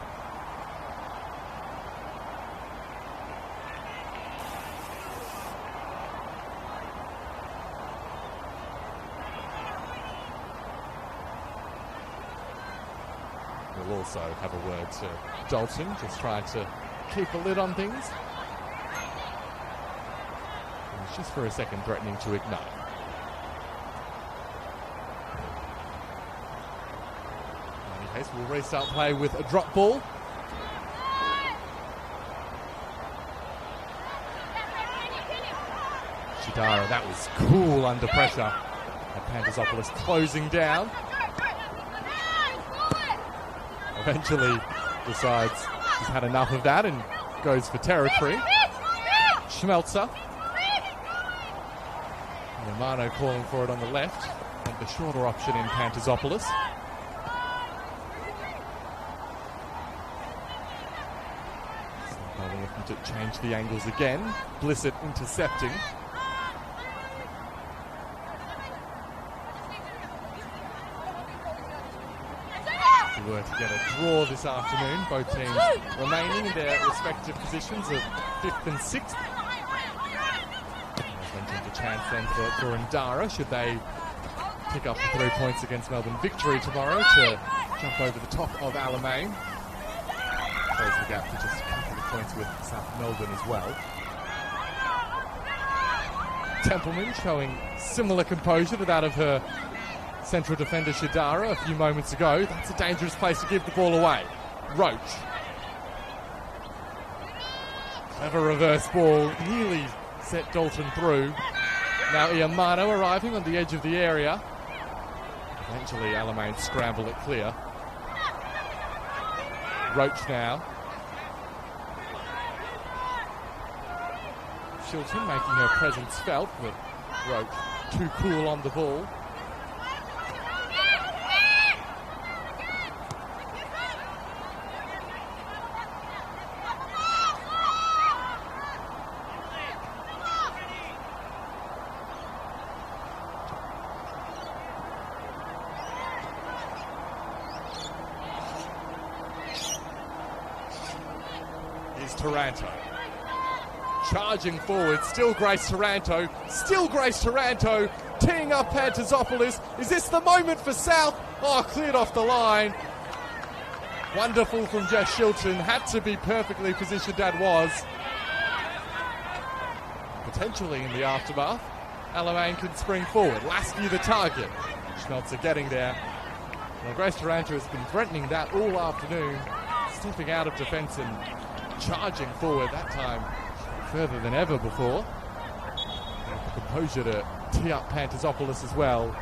We'll also have a word to Dalton, just trying to keep a lid on things. Just for a second threatening to ignite. In any case, we'll restart play with a drop ball. Shidara, that was cool under pressure. And Pantasopoulos closing down. Eventually decides he's had enough of that and goes for territory. Schmelzer. Romano calling for it on the left, and the shorter option in Pantasopoulos. So looking to change the angles again. Blissett intercepting. If we were to get a draw this afternoon, both teams remaining in their respective positions of 5th and 6th. Chance then for Ndara, should they pick up the 3 points against Melbourne Victory tomorrow, to jump over the top of Alamein. Close the gap to just a couple of points with South Melbourne as well. Templeman showing similar composure to that of her central defender Shidara a few moments ago. That's a dangerous place to give the ball away. Roach. Clever reverse ball, nearly set Dalton through. Now Iamano arriving on the edge of the area. Eventually Alamein scramble it clear. Roach now. Shilton making her presence felt, but Roach too cool on the ball. Taranto. Charging forward, still Grace Taranto, teeing up Pantasopoulos. Is this the moment for South? Oh, cleared off the line. Wonderful from Jess Shilton, had to be perfectly positioned, that was. Potentially in the aftermath, Alamein can spring forward. Lasky the target. Schmelzer getting there. Well, Grace Taranto has been threatening that all afternoon, stepping out of defence and charging forward, that time further than ever before. And the composure to tee up Pantasopoulos as well.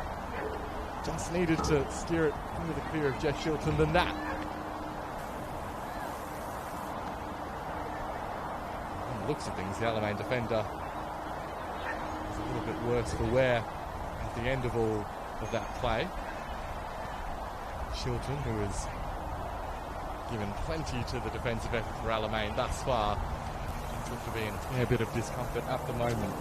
Just needed to steer it further clear of Jess Shilton than that. On the looks of things, the Alamein defender is a little bit worse for wear at the end of all of that play. Shilton, who has given plenty to the defensive effort for Alamein thus far, seems to be in a fair bit of discomfort at the moment.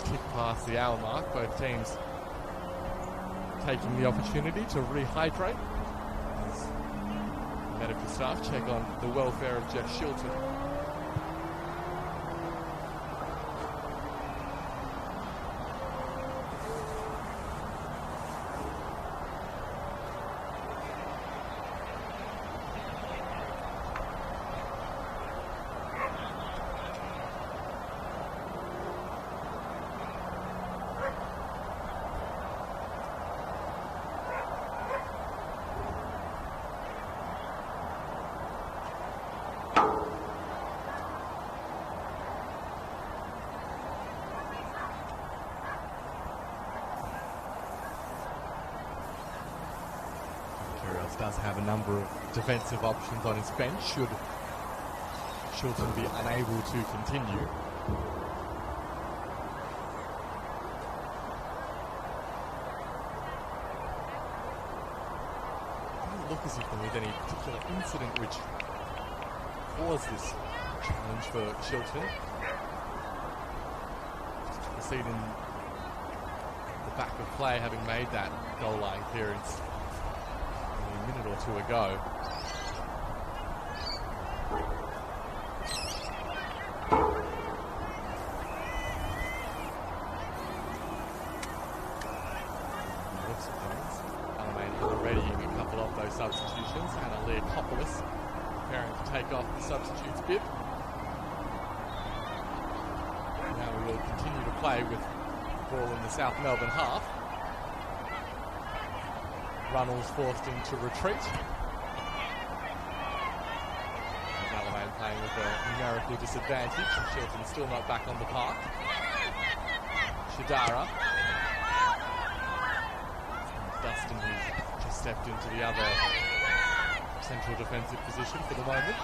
Tick past the hour mark, both teams taking the opportunity to rehydrate as medical staff check on the welfare of Jeff Shilton. Does have a number of defensive options on his bench should Shilton be unable to continue. Doesn't look as if there was any particular incident which caused this challenge for Shilton. Just to proceed in the back of play, having made that goal line clearance a minute or two ago. Looks at things. Alamein already in a couple of those substitutions. Anna Leakopoulos preparing to take off the substitutes bib. Now we will continue to play with the ball in the South Melbourne half. Runnels forced into retreat. Alamein playing with a numerical disadvantage, and Shilton still not back on the park. Shadara. Dustin, who's just stepped into the other central defensive position for the moment.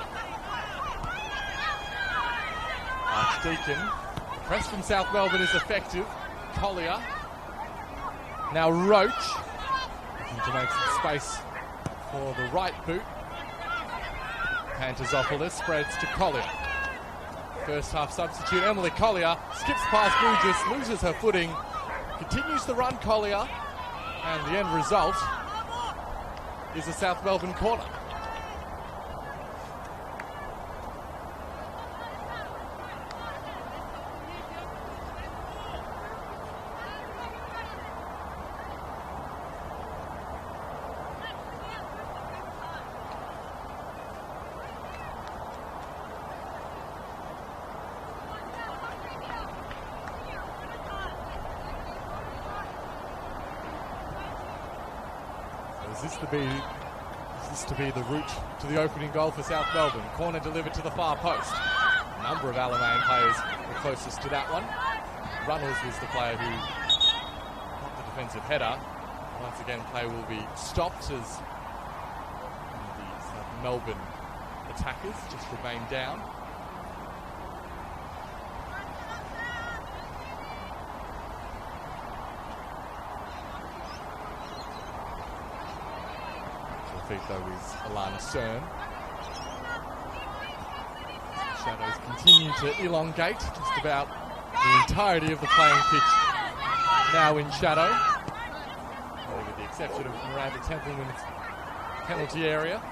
Archdeacon. The press from South Melbourne is effective. Collier. Now Roach. To make some space for the right boot. Pantazopoulos spreads to Collier. First half substitute Emily Collier skips past Burgess, loses her footing, continues the run Collier, and the end result is a South Melbourne corner. Is this to be the route to the opening goal for South Melbourne? Corner delivered to the far post. A number of Alamein players were closest to that one. Runnels was the player who got the defensive header. Once again, play will be stopped as the South Melbourne attackers just remain down. Feet though is Alana Cern. Shadows continue to elongate just about the entirety of the playing pitch now in shadow, with the exception of Miranda Templeman's penalty area.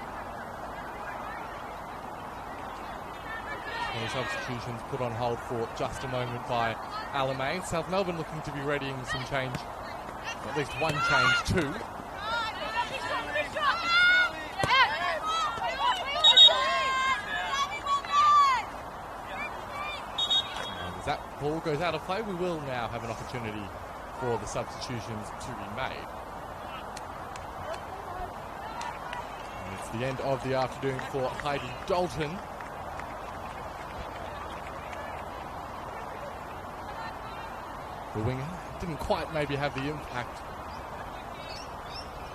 And the substitutions put on hold for just a moment by Alamein. South Melbourne looking to be readying some change, at least one change too. That ball goes out of play. We will now have an opportunity for the substitutions to be made. And it's the end of the afternoon for Heidi Dalton. The winger didn't quite maybe have the impact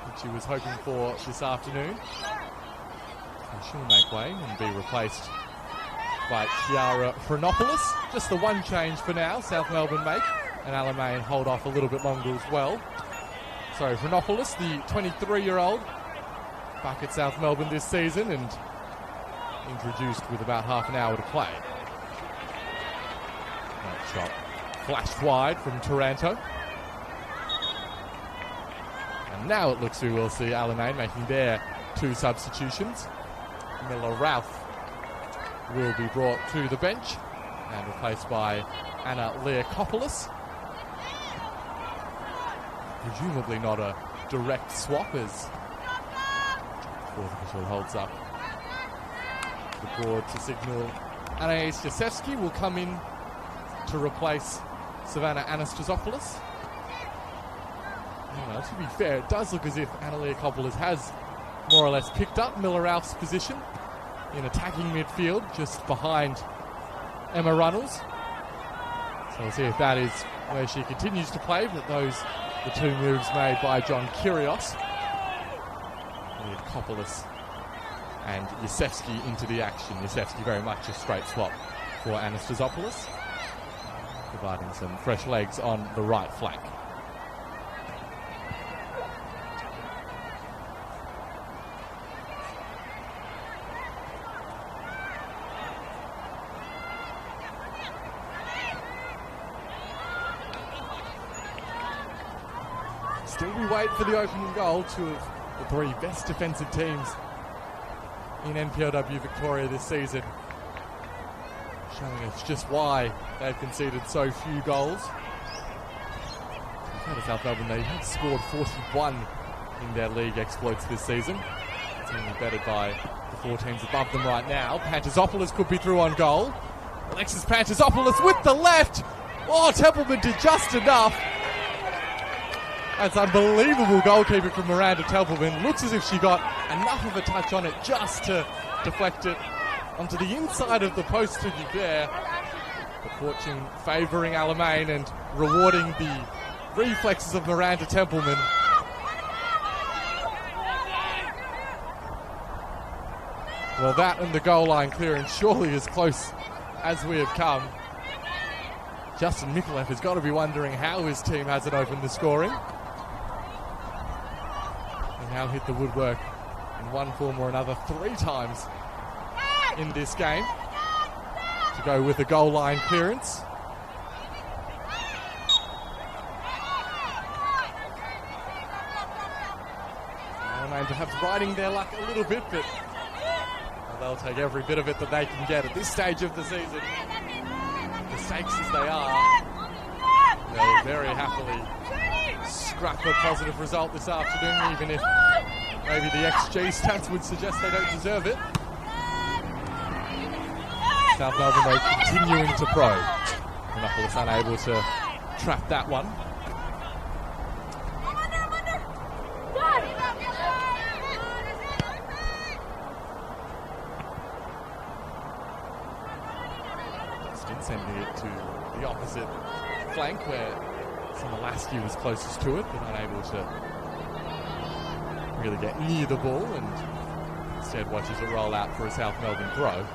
that she was hoping for this afternoon. She'll make way and be replaced by Chiara Phrenopoulos. Just the one change for now. South Melbourne make, and Alamein hold off a little bit longer as well. So Phrenopoulos, the 23-year-old, back at South Melbourne this season and introduced with about half an hour to play. That shot flashed wide from Taranto. And now it looks we will see Alamein making their 2 substitutions. Miller Ralph will be brought to the bench and replaced by Anna Leakopoulos. Presumably not a direct swap as fourth official holds up the board to signal Anais Jasevski will come in to replace Savannah Anastasopoulos. Well, to be fair, it does look as if Anna Leakopoulos has more or less picked up Miller Ralph's position in attacking midfield, just behind Emma Runnels. So we'll see if that is where she continues to play, but those the 2 moves made by John Kyrgios. Leakopoulos and Jasevski into the action. Jasevski very much a straight swap for Anastasopoulos, providing some fresh legs on the right flank. Still we wait for the opening goal. 2 of the 3 best defensive teams in NPLW Victoria this season, showing us just why they've conceded so few goals. Compared to South Melbourne, they have scored 41 in their league exploits this season. It's only bettered by the 4 teams above them right now. Pantazopoulos could be through on goal. Alexis Pantazopoulos with the left. Oh, Templeman did just enough. That's unbelievable goalkeeping from Miranda Templeman. Looks as if she got enough of a touch on it just to deflect it onto the inside of the post, to be fair. But fortune favouring Alamein and rewarding the reflexes of Miranda Templeman. Well, that and the goal line clearance surely as close as we have come. Justin Mikulev has got to be wondering how his team hasn't opened the scoring. Now hit the woodwork in one form or another 3 times in this game to go with a goal line clearance. Alamein perhaps riding their luck a little bit, but they'll take every bit of it that they can get at this stage of the season. Mistakes as they are, they'll very happily scrap a positive result this afternoon, even if maybe the XG stats would suggest they don't deserve it. South Melbourne though continuing to probe. Phrenopoulos unable to trap that one. Justin sending it to the opposite flank where Samolaski was closest to it, but unable to really get near the ball, and instead watches it roll out for a South Melbourne throw.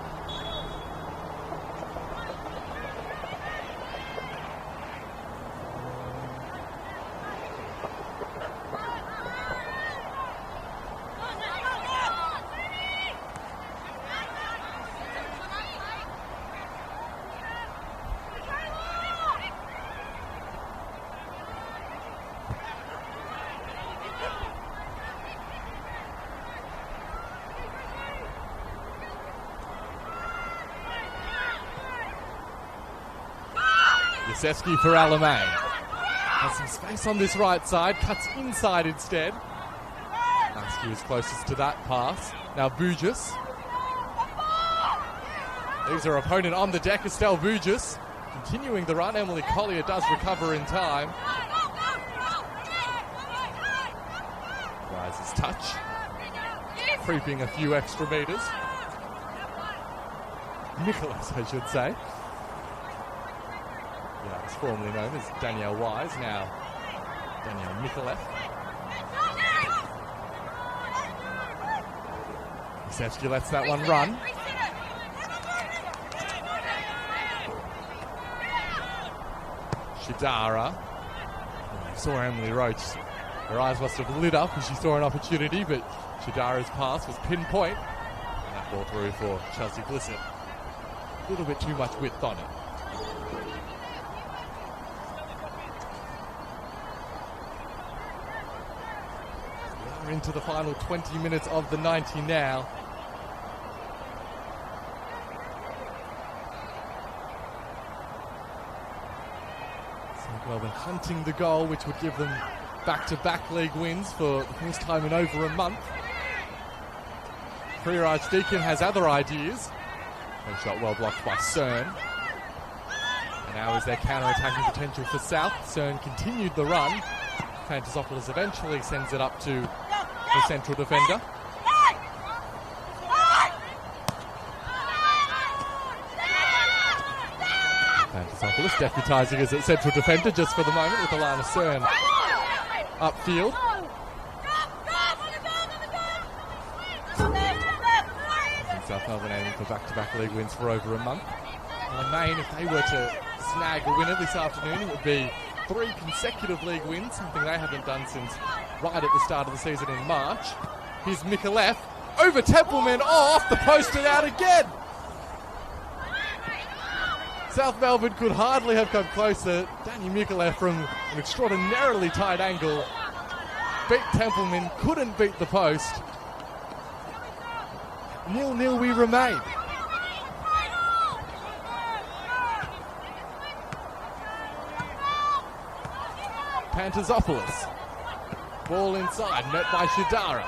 Jasevski for Alamein. Has some space on this right side, cuts inside instead. Lasky was closest to that pass. Now Bugis. Leaves her opponent on the deck, Estelle Bugis. Continuing the run, Emily Collier does recover in time. Rises touch. Creeping a few extra metres. Nicholas, I should say. Yeah, it's formerly known as Danielle Wise, now Danielle Mikulev. Sefsky lets that one run. Shidara. You saw Emily Roach. Her eyes must have lit up as she saw an opportunity, but Shidara's pass was pinpoint. And that ball through for Chelsea Blissett. A little bit too much width on it. We're into the final 20 minutes of the 90 now. Melbourne hunting the goal, which would give them back-to-back league wins for the first time in over a month. Free Archdeacon has other ideas. No shot well blocked by Cern. And now is their counter-attacking potential for South. Cern continued the run. Fantasopoulos eventually sends it up to the central defender. Fantasopoulos deputising as a central defender just for the moment with Alana Cern upfield. And South Melbourne aiming for back-to-back league wins for over a month. Alamein, if they were to snag a winner this afternoon, it would be 3 consecutive league wins, something they haven't done since right at the start of the season in March. Here's Micallef over Templeman, off the post and out again. South Melbourne could hardly have come closer. Danny Micallef from an extraordinarily tight angle beat Templeman, couldn't beat the post. 0-0 we remain. Pantasopoulos. Ball inside, met by Shidara.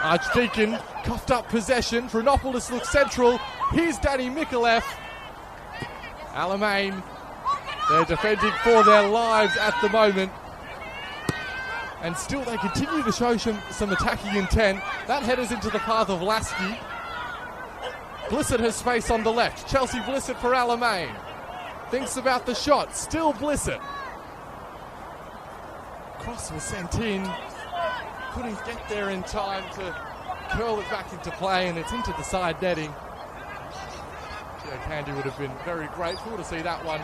Archdeacon coughed up possession. Frenopoulos looks central. Here's Danny Micallef. Alamein, they're defending for their lives at the moment. And still they continue to show some attacking intent. That headers into the path of Lasky. Blissett has space on the left. Chelsea Blissett for Alamein. Thinks about the shot. Still Blissett. Cross was sent in. Couldn't get there in time to curl it back into play, and it's into the side netting. Candy would have been very grateful to see that one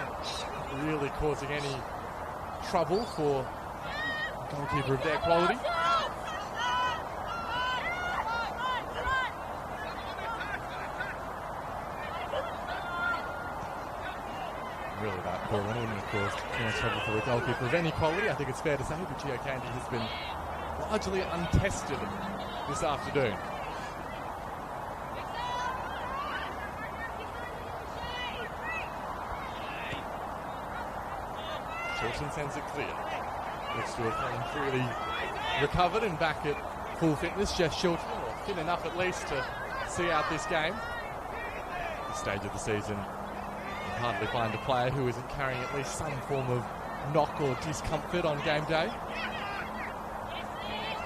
really causing any trouble for a goalkeeper of their quality. Really that ball wouldn't have caused too much trouble for a goalkeeper of any quality, I think it's fair to say, but Gio Candy has been largely untested this afternoon. Shilton sends it clear. Looks to have freely recovered and back at full fitness. Jeff Shilton, or fit enough at least to see out this game. At this stage of the season, you can hardly find a player who isn't carrying at least some form of knock or discomfort on game day.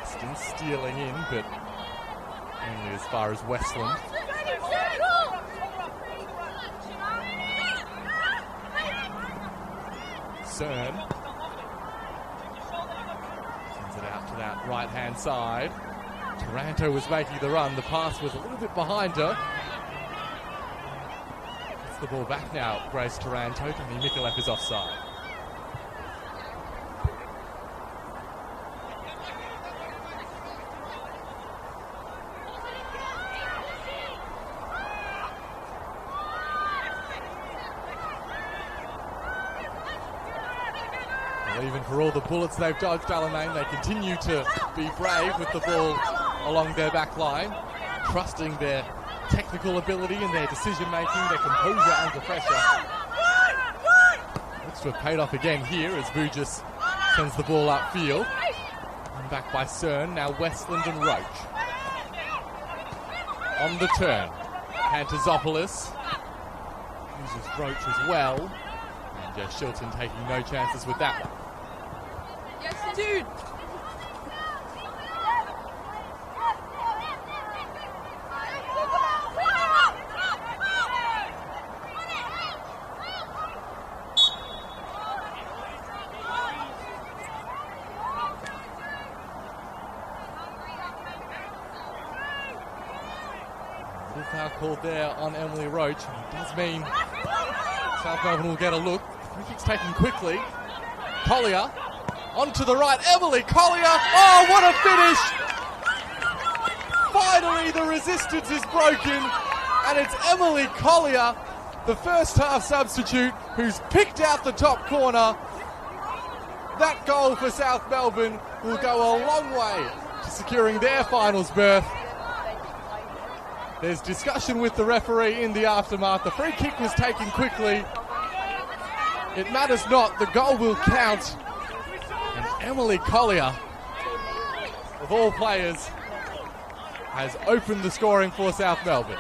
Still stealing in, but only as far as Westland. Cern sends it out to that right-hand side. Taranto was making the run. The pass was a little bit behind her. Gets the ball back now, Grace Taranto. Danny Micallef is offside. Even for all the bullets they've dodged, Alamein, they continue to be brave with the ball along their back line, trusting their technical ability and their decision-making, their composure under pressure. Looks to have paid off again here as Vujis sends the ball upfield. And back by Cern, now Westland and Roach. On the turn, Pantasopoulos uses Roach as well. And Jeff Shilton taking no chances with that one. Dude! Little foul called there on Emily Roach. It does mean South Melbourne will get a look. Free kick's taken quickly. Collier onto the right. Emily Collier. Oh, what a finish! Finally, the resistance is broken, and it's Emily Collier, the first half substitute, who's picked out the top corner. That goal for South Melbourne will go a long way to securing their finals berth. There's discussion with the referee in the aftermath. The free kick was taken quickly. It matters not, the goal will count. And Emily Collier, of all players, has opened the scoring for South Melbourne.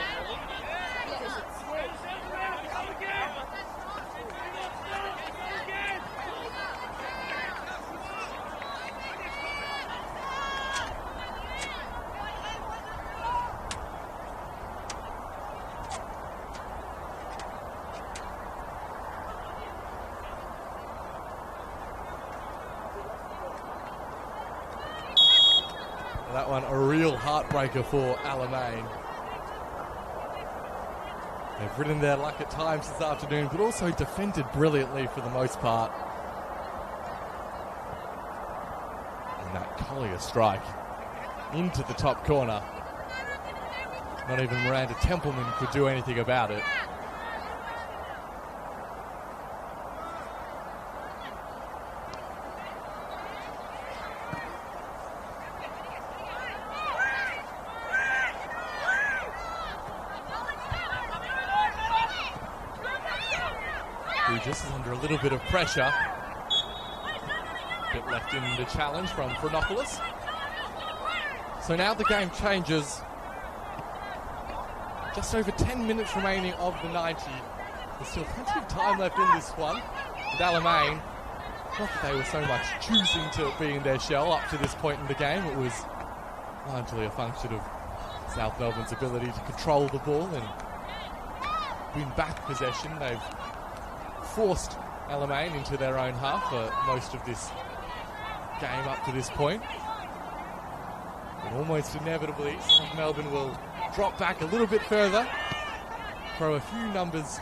That one a real heartbreaker for Alamein. They've ridden their luck at times this afternoon, but also defended brilliantly for the most part. And that Collier strike into the top corner. Not even Miranda Templeman could do anything about it. Just is under a little bit of pressure. Bit left in the challenge from Frenopoulos. So now the game changes. Just over 10 minutes remaining of the 90. There's still plenty of time left in this one. And Alamein, not that they were so much choosing to be in their shell up to this point in the game. It was largely a function of South Melbourne's ability to control the ball and win back possession. They've forced Alamein into their own half for most of this game up to this point. And almost inevitably, South Melbourne will drop back a little bit further, throw a few numbers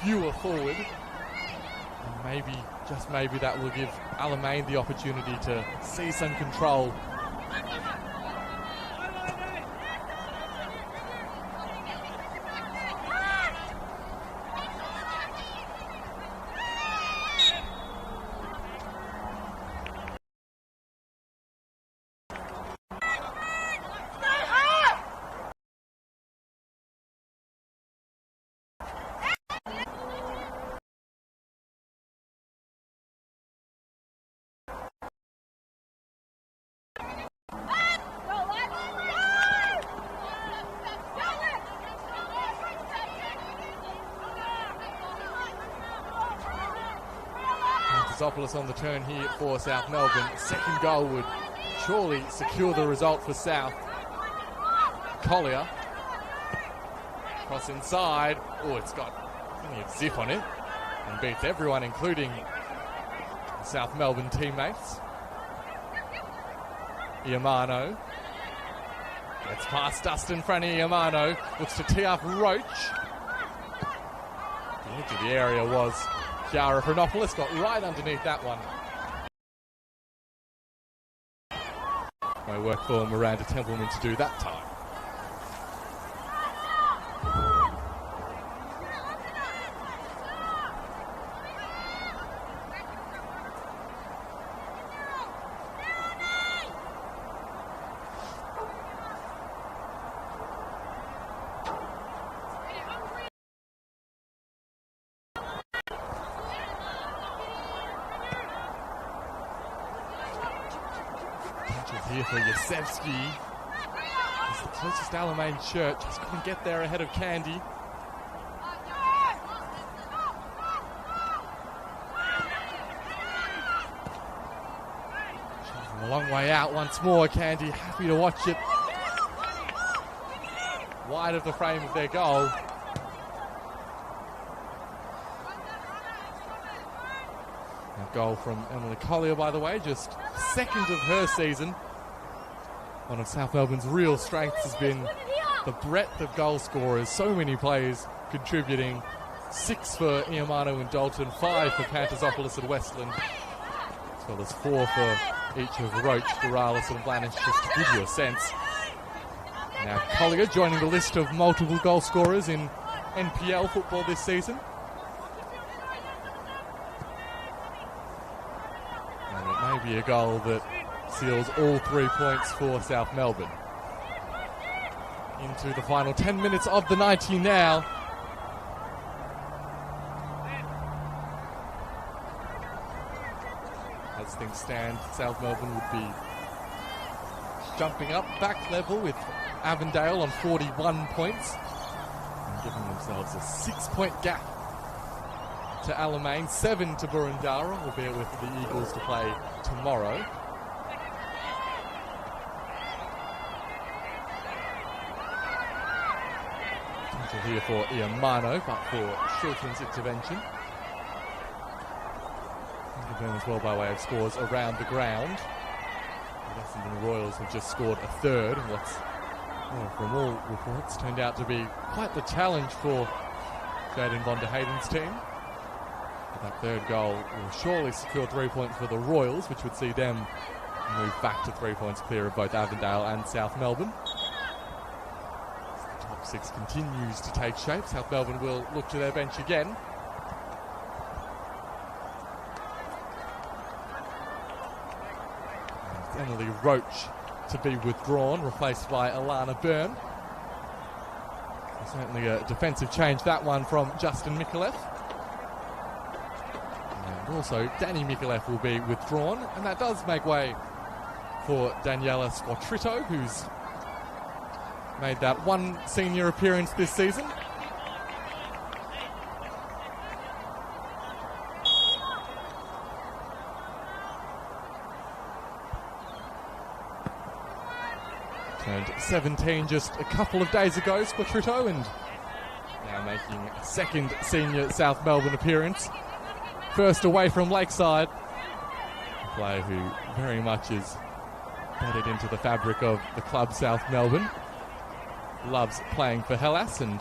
fewer forward, and maybe, just maybe, that will give Alamein the opportunity to see some control. Zopoulos on the turn here for South Melbourne. Second goal would surely secure the result for South. Collier. Cross inside. Oh, it's got plenty of zip on it. And beats everyone, including the South Melbourne teammates. Iamano. Gets past Dustin Franny. Iamano looks to tee up Roach. The edge of the area was Chiara Frenopoulos, got right underneath that one. No work for Miranda Templeman to do that time. Here for Yasevsky. It's the closest Alamein shirt. Just couldn't get there ahead of Candy. She's a long way out once more. Candy happy to watch it. Wide of the frame of their goal. A goal from Emily Collier, by the way, just second of her season. One of South Melbourne's real strengths has been the breadth of goal scorers, so many players contributing. 6 for Iamano and Dalton, 5 for Pantazopoulos and Westland, as well as 4 for each of Roach, Doralis and Blanish, just to give you a sense. Now Collier joining the list of multiple goal scorers in NPL football this season. And it may be a goal that seals all 3 points for South Melbourne. Into the final 10 minutes of the 90 now. As things stand, South Melbourne would be jumping up back level with Avondale on 41 points and giving themselves a 6-point gap to Alamein, 7 to Burundara, albeit with the Eagles to play tomorrow. Here for Iamano, but for Shilton's intervention. Intervention as well by way of scores around the ground. The Essendon Royals have just scored a third, and what's, well, from all reports, turned out to be quite the challenge for Jaden von der Hayden's team. But that third goal will surely secure 3 points for the Royals, which would see them move back to 3 points clear of both Avondale and South Melbourne. Top 6 continues to take shape. South Melbourne will look to their bench again. And Emily Roach to be withdrawn, replaced by Alana Byrne. So certainly a defensive change, that one from Justin Mikulev. And also Danny Mikulev will be withdrawn, and that does make way for Daniela Squatrito, who's made that one senior appearance this season. Turned 17 just a couple of days ago, Squatrito, and now making a second senior South Melbourne appearance. First away from Lakeside. A player who very much is bedded into the fabric of the club South Melbourne. Loves playing for Hellas, and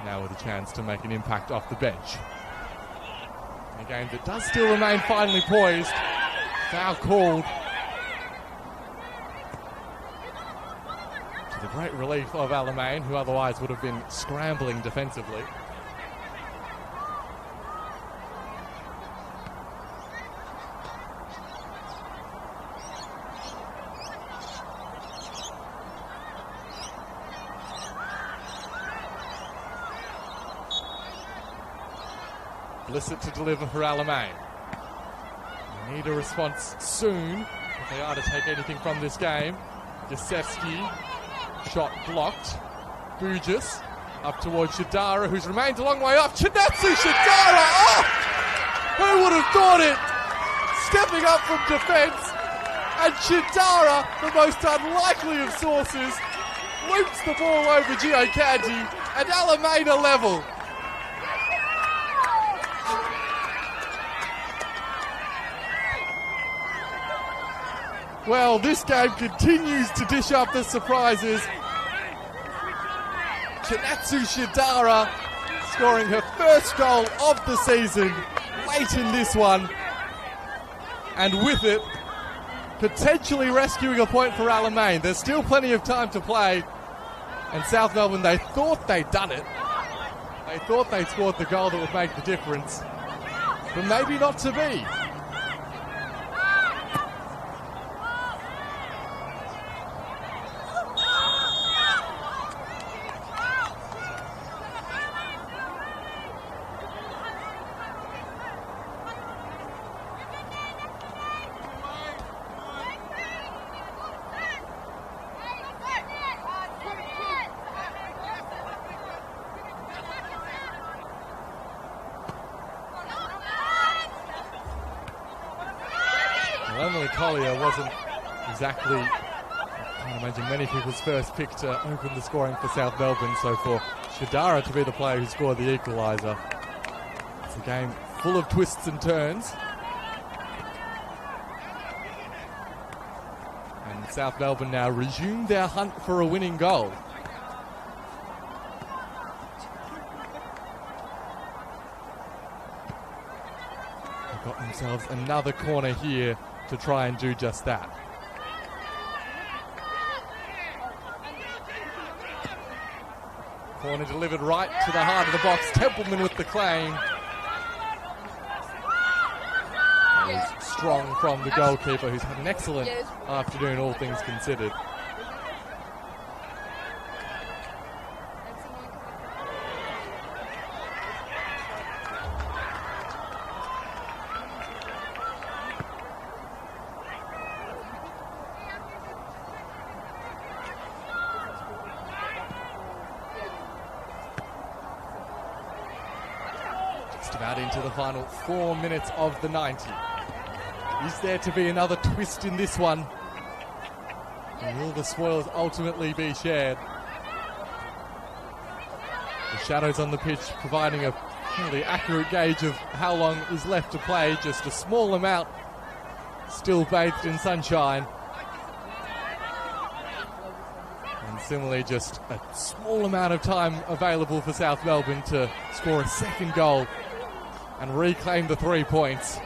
now with a chance to make an impact off the bench. In a game that does still remain finely poised. Foul called. To the great relief of Alamein, who otherwise would have been scrambling defensively. Blissett to deliver for Alamein. They need a response soon if they are to take anything from this game. Jasevsky, shot blocked. Burgess up towards Shadara, who's remained a long way off. Chinatsu Shadara! Oh! Who would have thought it? Stepping up from defence. And Shadara, the most unlikely of sources, loops the ball over Gio Kanji, and Alamein are level. Well, this game continues to dish up the surprises. Chinatsu Shidara scoring her first goal of the season late in this one. And with it, potentially rescuing a point for Alamein. There's still plenty of time to play. And South Melbourne, they thought they'd done it. They thought they'd scored the goal that would make the difference. But maybe not to be. Emily Collier wasn't exactly, I can't imagine, many people's first pick to open the scoring for South Melbourne, so for Shadara to be the player who scored the equaliser. It's a game full of twists and turns. And South Melbourne now resume their hunt for a winning goal. themselves another corner here to try and do just that. Corner delivered right to the heart of the box. Templeman with the claim. It was strong from the goalkeeper, who's had an excellent afternoon, all things considered. About into the final 4 minutes of the 90. Is there to be another twist in this one? And will the spoils ultimately be shared? The shadows on the pitch providing a fairly accurate gauge of how long is left to play. Just a small amount still bathed in sunshine. And similarly, just a small amount of time available for South Melbourne to score a second goal and reclaim the 3 points.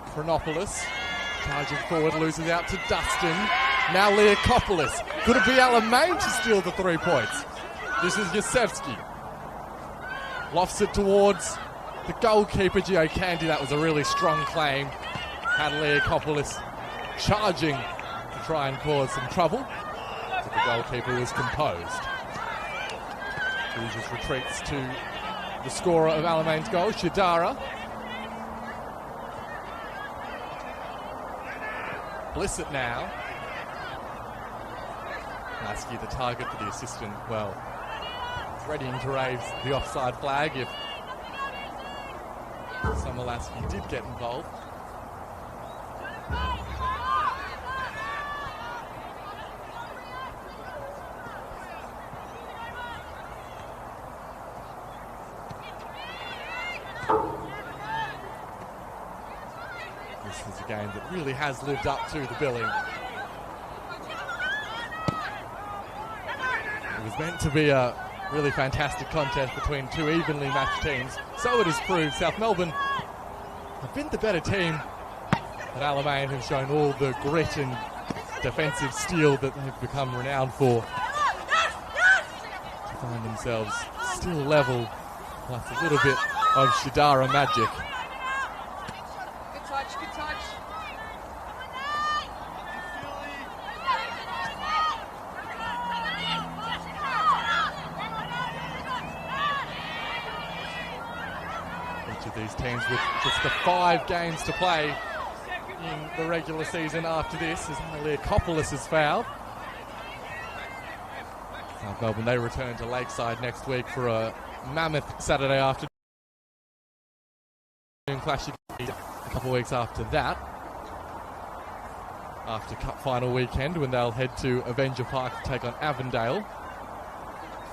Chronopoulos charging forward, loses out to Dustin. Now Leakopoulos. Could it be Alamein to steal the 3 points? This is Yosefsky. Lofts it towards the goalkeeper, Gio Candy. That was a really strong claim. Had Leakopoulos charging to try and cause some trouble, but the goalkeeper was composed. He just retreats to the scorer of Alamein's goal, Shidara. Blissett now. Lasky the target for the assistant, well, readying to raise the offside flag if Lasky did get involved. This is a game that really has lived up to the billing. It was meant to be a really fantastic contest between two evenly matched teams. So it has proved. South Melbourne have been the better team, but Alamein have shown all the grit and defensive steel that they've become renowned for, to find themselves still level, plus a little bit of Shidara magic. Good touch, good touch. Each of these teams with just the 5 games to play in the regular season after this, as Leakopoulos is fouled. South Melbourne, they return to Lakeside next week for a mammoth Saturday afternoon clash a couple of weeks after that. After Cup final weekend, when they'll head to Avenger Park to take on Avondale.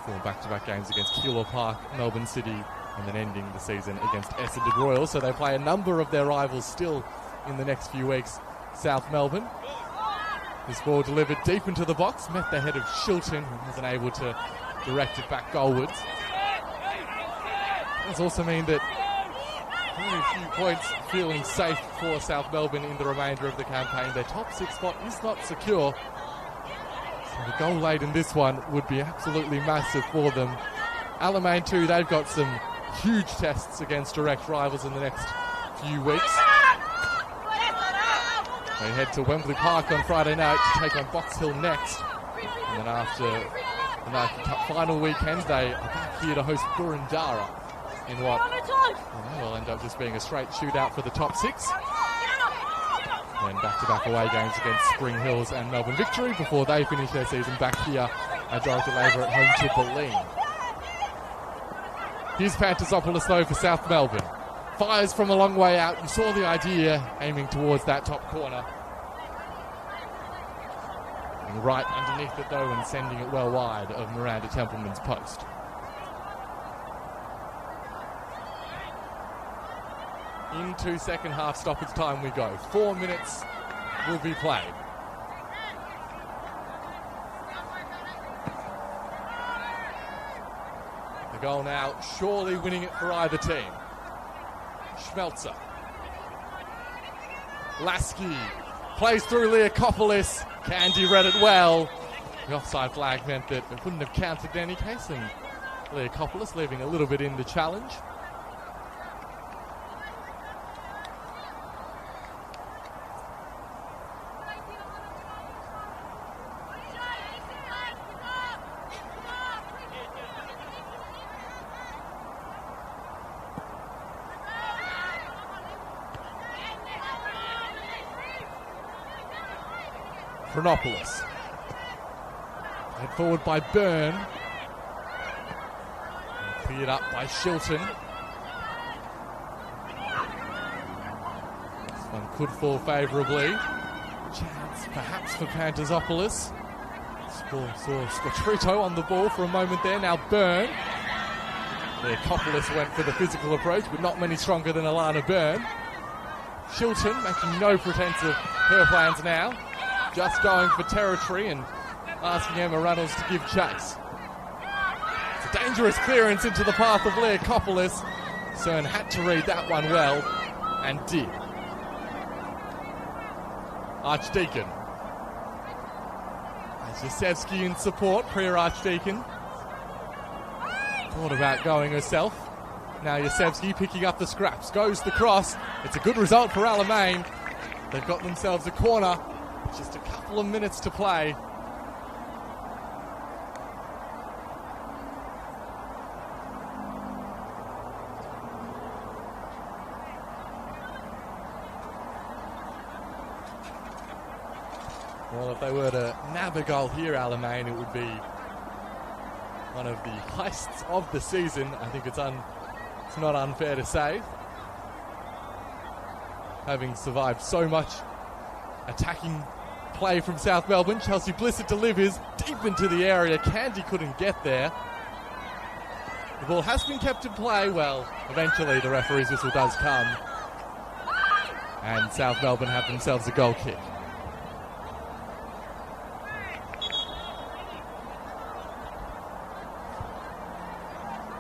4 back-to-back games against Keilor Park, Melbourne City, and then ending the season against Essendon Royal. So they play a number of their rivals still in the next few weeks. South Melbourne. This ball delivered deep into the box, met the head of Shilton, who wasn't able to direct it back goalwards. It does also mean that very few points feeling safe for South Melbourne in the remainder of the campaign. Their top 6 spot is not secure. So the goal late in this one would be absolutely massive for them. Alamein too, they've got some huge tests against direct rivals in the next few weeks. They head to Wembley Park on Friday night to take on Box Hill next. And then after the Nike Cup final weekend, they are back here to host Burundara in what will end up just being a straight shootout for the top 6. And back-to-back away games against Spring Hills and Melbourne Victory before they finish their season back here at Dorothy Labour at home to Balleen. Here's Pantazopoulos though for South Melbourne. Fires from a long way out. You saw the idea, aiming towards that top corner. And right underneath it though, and sending it well wide of Miranda Templeman's post. Into second half stoppage time we go. 4 minutes will be played. The goal now surely winning it for either team. Schmelzer. Lasky plays through Leakopoulos. Candy read it well. The offside flag meant that it wouldn't have counted in any case, and Leakopoulos leaving a little bit in the challenge. Chronopoulos. Head forward by Byrne. And cleared up by Shilton. This one could fall favourably. Chance perhaps for Pantazopoulos. Saw Squatrito on the ball for a moment there. Now Byrne. Leakopoulos went for the physical approach, but not many stronger than Alana Byrne. Shilton making no pretense of her plans now. Just going for territory and asking Emma Reynolds to give chase. It's a dangerous clearance into the path of Leakopoulos. Cern had to read that one well, and did. Archdeacon. Jasevsky in support, Priya Archdeacon. Thought about going herself. Now Jasevsky picking up the scraps. Goes the cross. It's a good result for Alamein. They've got themselves a corner. Just a couple of minutes to play. Well, if they were to nab a goal here, Alamein, it would be one of the heists of the season. I think it's not unfair to say. Having survived so much attacking play from South Melbourne, Chelsea Blissett delivers deep into the area. Candy couldn't get there. The ball has been kept in play. Well, eventually the referee's whistle does come, and South Melbourne have themselves a goal kick.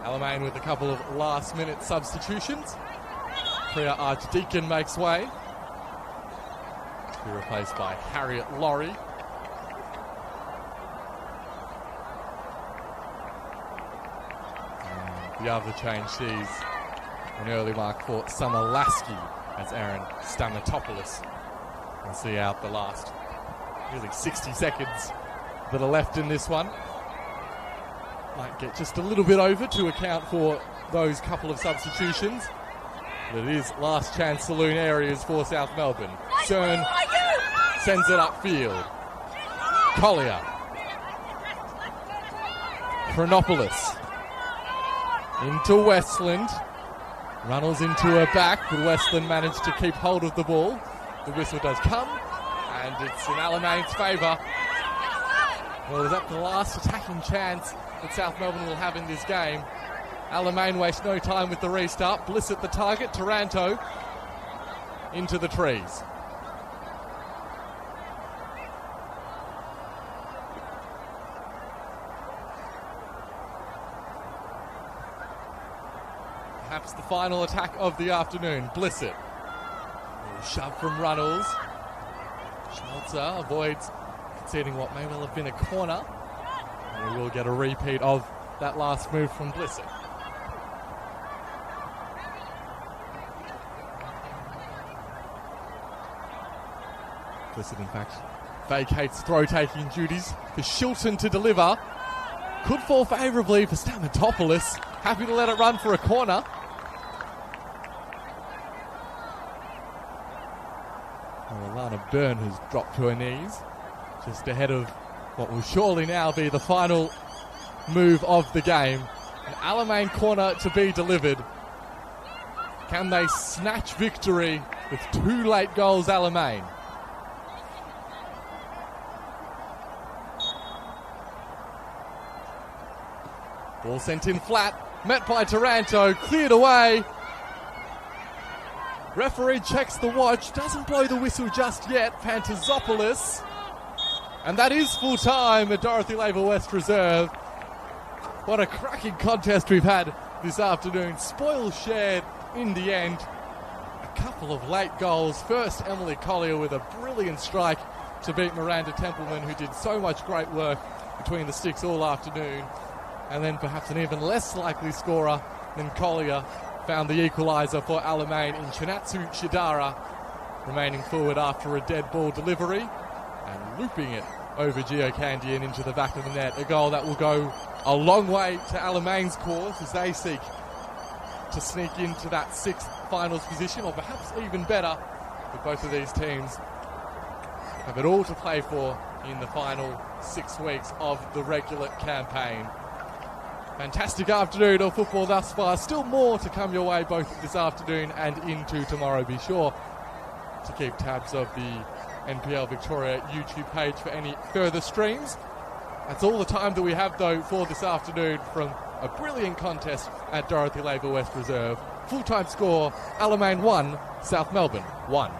Alamein with a couple of last-minute substitutions. Priya Archdeacon makes way. To be replaced by Harriet Laurie. And the other change sees an early mark for Summer Lasky as Aaron Stamatopoulos will see out the last really 60 seconds that are left in this one. Might get just a little bit over to account for those couple of substitutions. But it is last chance saloon areas for South Melbourne. Cern sends it upfield. Collier. Chronopoulos. Into Westland. Runnels into her back, but Westland managed to keep hold of the ball. The whistle does come, and it's in Alamein's favour. Well, is that the last attacking chance that South Melbourne will have in this game? Alamein wastes no time with the restart. Blissett the target. Taranto into the trees. Perhaps the final attack of the afternoon. Blissett. Shove from Runnels. Schmelzer avoids conceding what may well have been a corner. And we will get a repeat of that last move from Blissett. Blissett, in fact, vacates throw-taking duties for Shilton to deliver. Could fall favourably for Stamatopoulos. Happy to let it run for a corner. Well, Alana Byrne has dropped to her knees, just ahead of what will surely now be the final move of the game. An Alamein corner to be delivered. Can they snatch victory with two late goals, Alamein? Ball sent in flat, met by Taranto, cleared away. Referee checks the watch, doesn't blow the whistle just yet. Pantazopoulos. And that is full time at Dorothy Labour West Reserve. What a cracking contest we've had this afternoon. Spoils shared in the end. A couple of late goals. First, Emily Collier with a brilliant strike to beat Miranda Templeman, who did so much great work between the sticks all afternoon. And then perhaps an even less likely scorer than Collier found the equaliser for Alamein in Chinatsu Shidara, remaining forward after a dead ball delivery and looping it over Gio Candian into the back of the net. A goal that will go a long way to Alamein's cause as they seek to sneak into that sixth finals position, or perhaps even better, with both of these teams have it all to play for in the final 6 weeks of the regular campaign. Fantastic afternoon of football thus far. Still more to come your way both this afternoon and into tomorrow. Be sure to keep tabs of the NPL Victoria YouTube page for any further streams. That's all the time that we have, though, for this afternoon from a brilliant contest at Dorothy Labour West Reserve. Full-time score, Alamein 1, South Melbourne 1.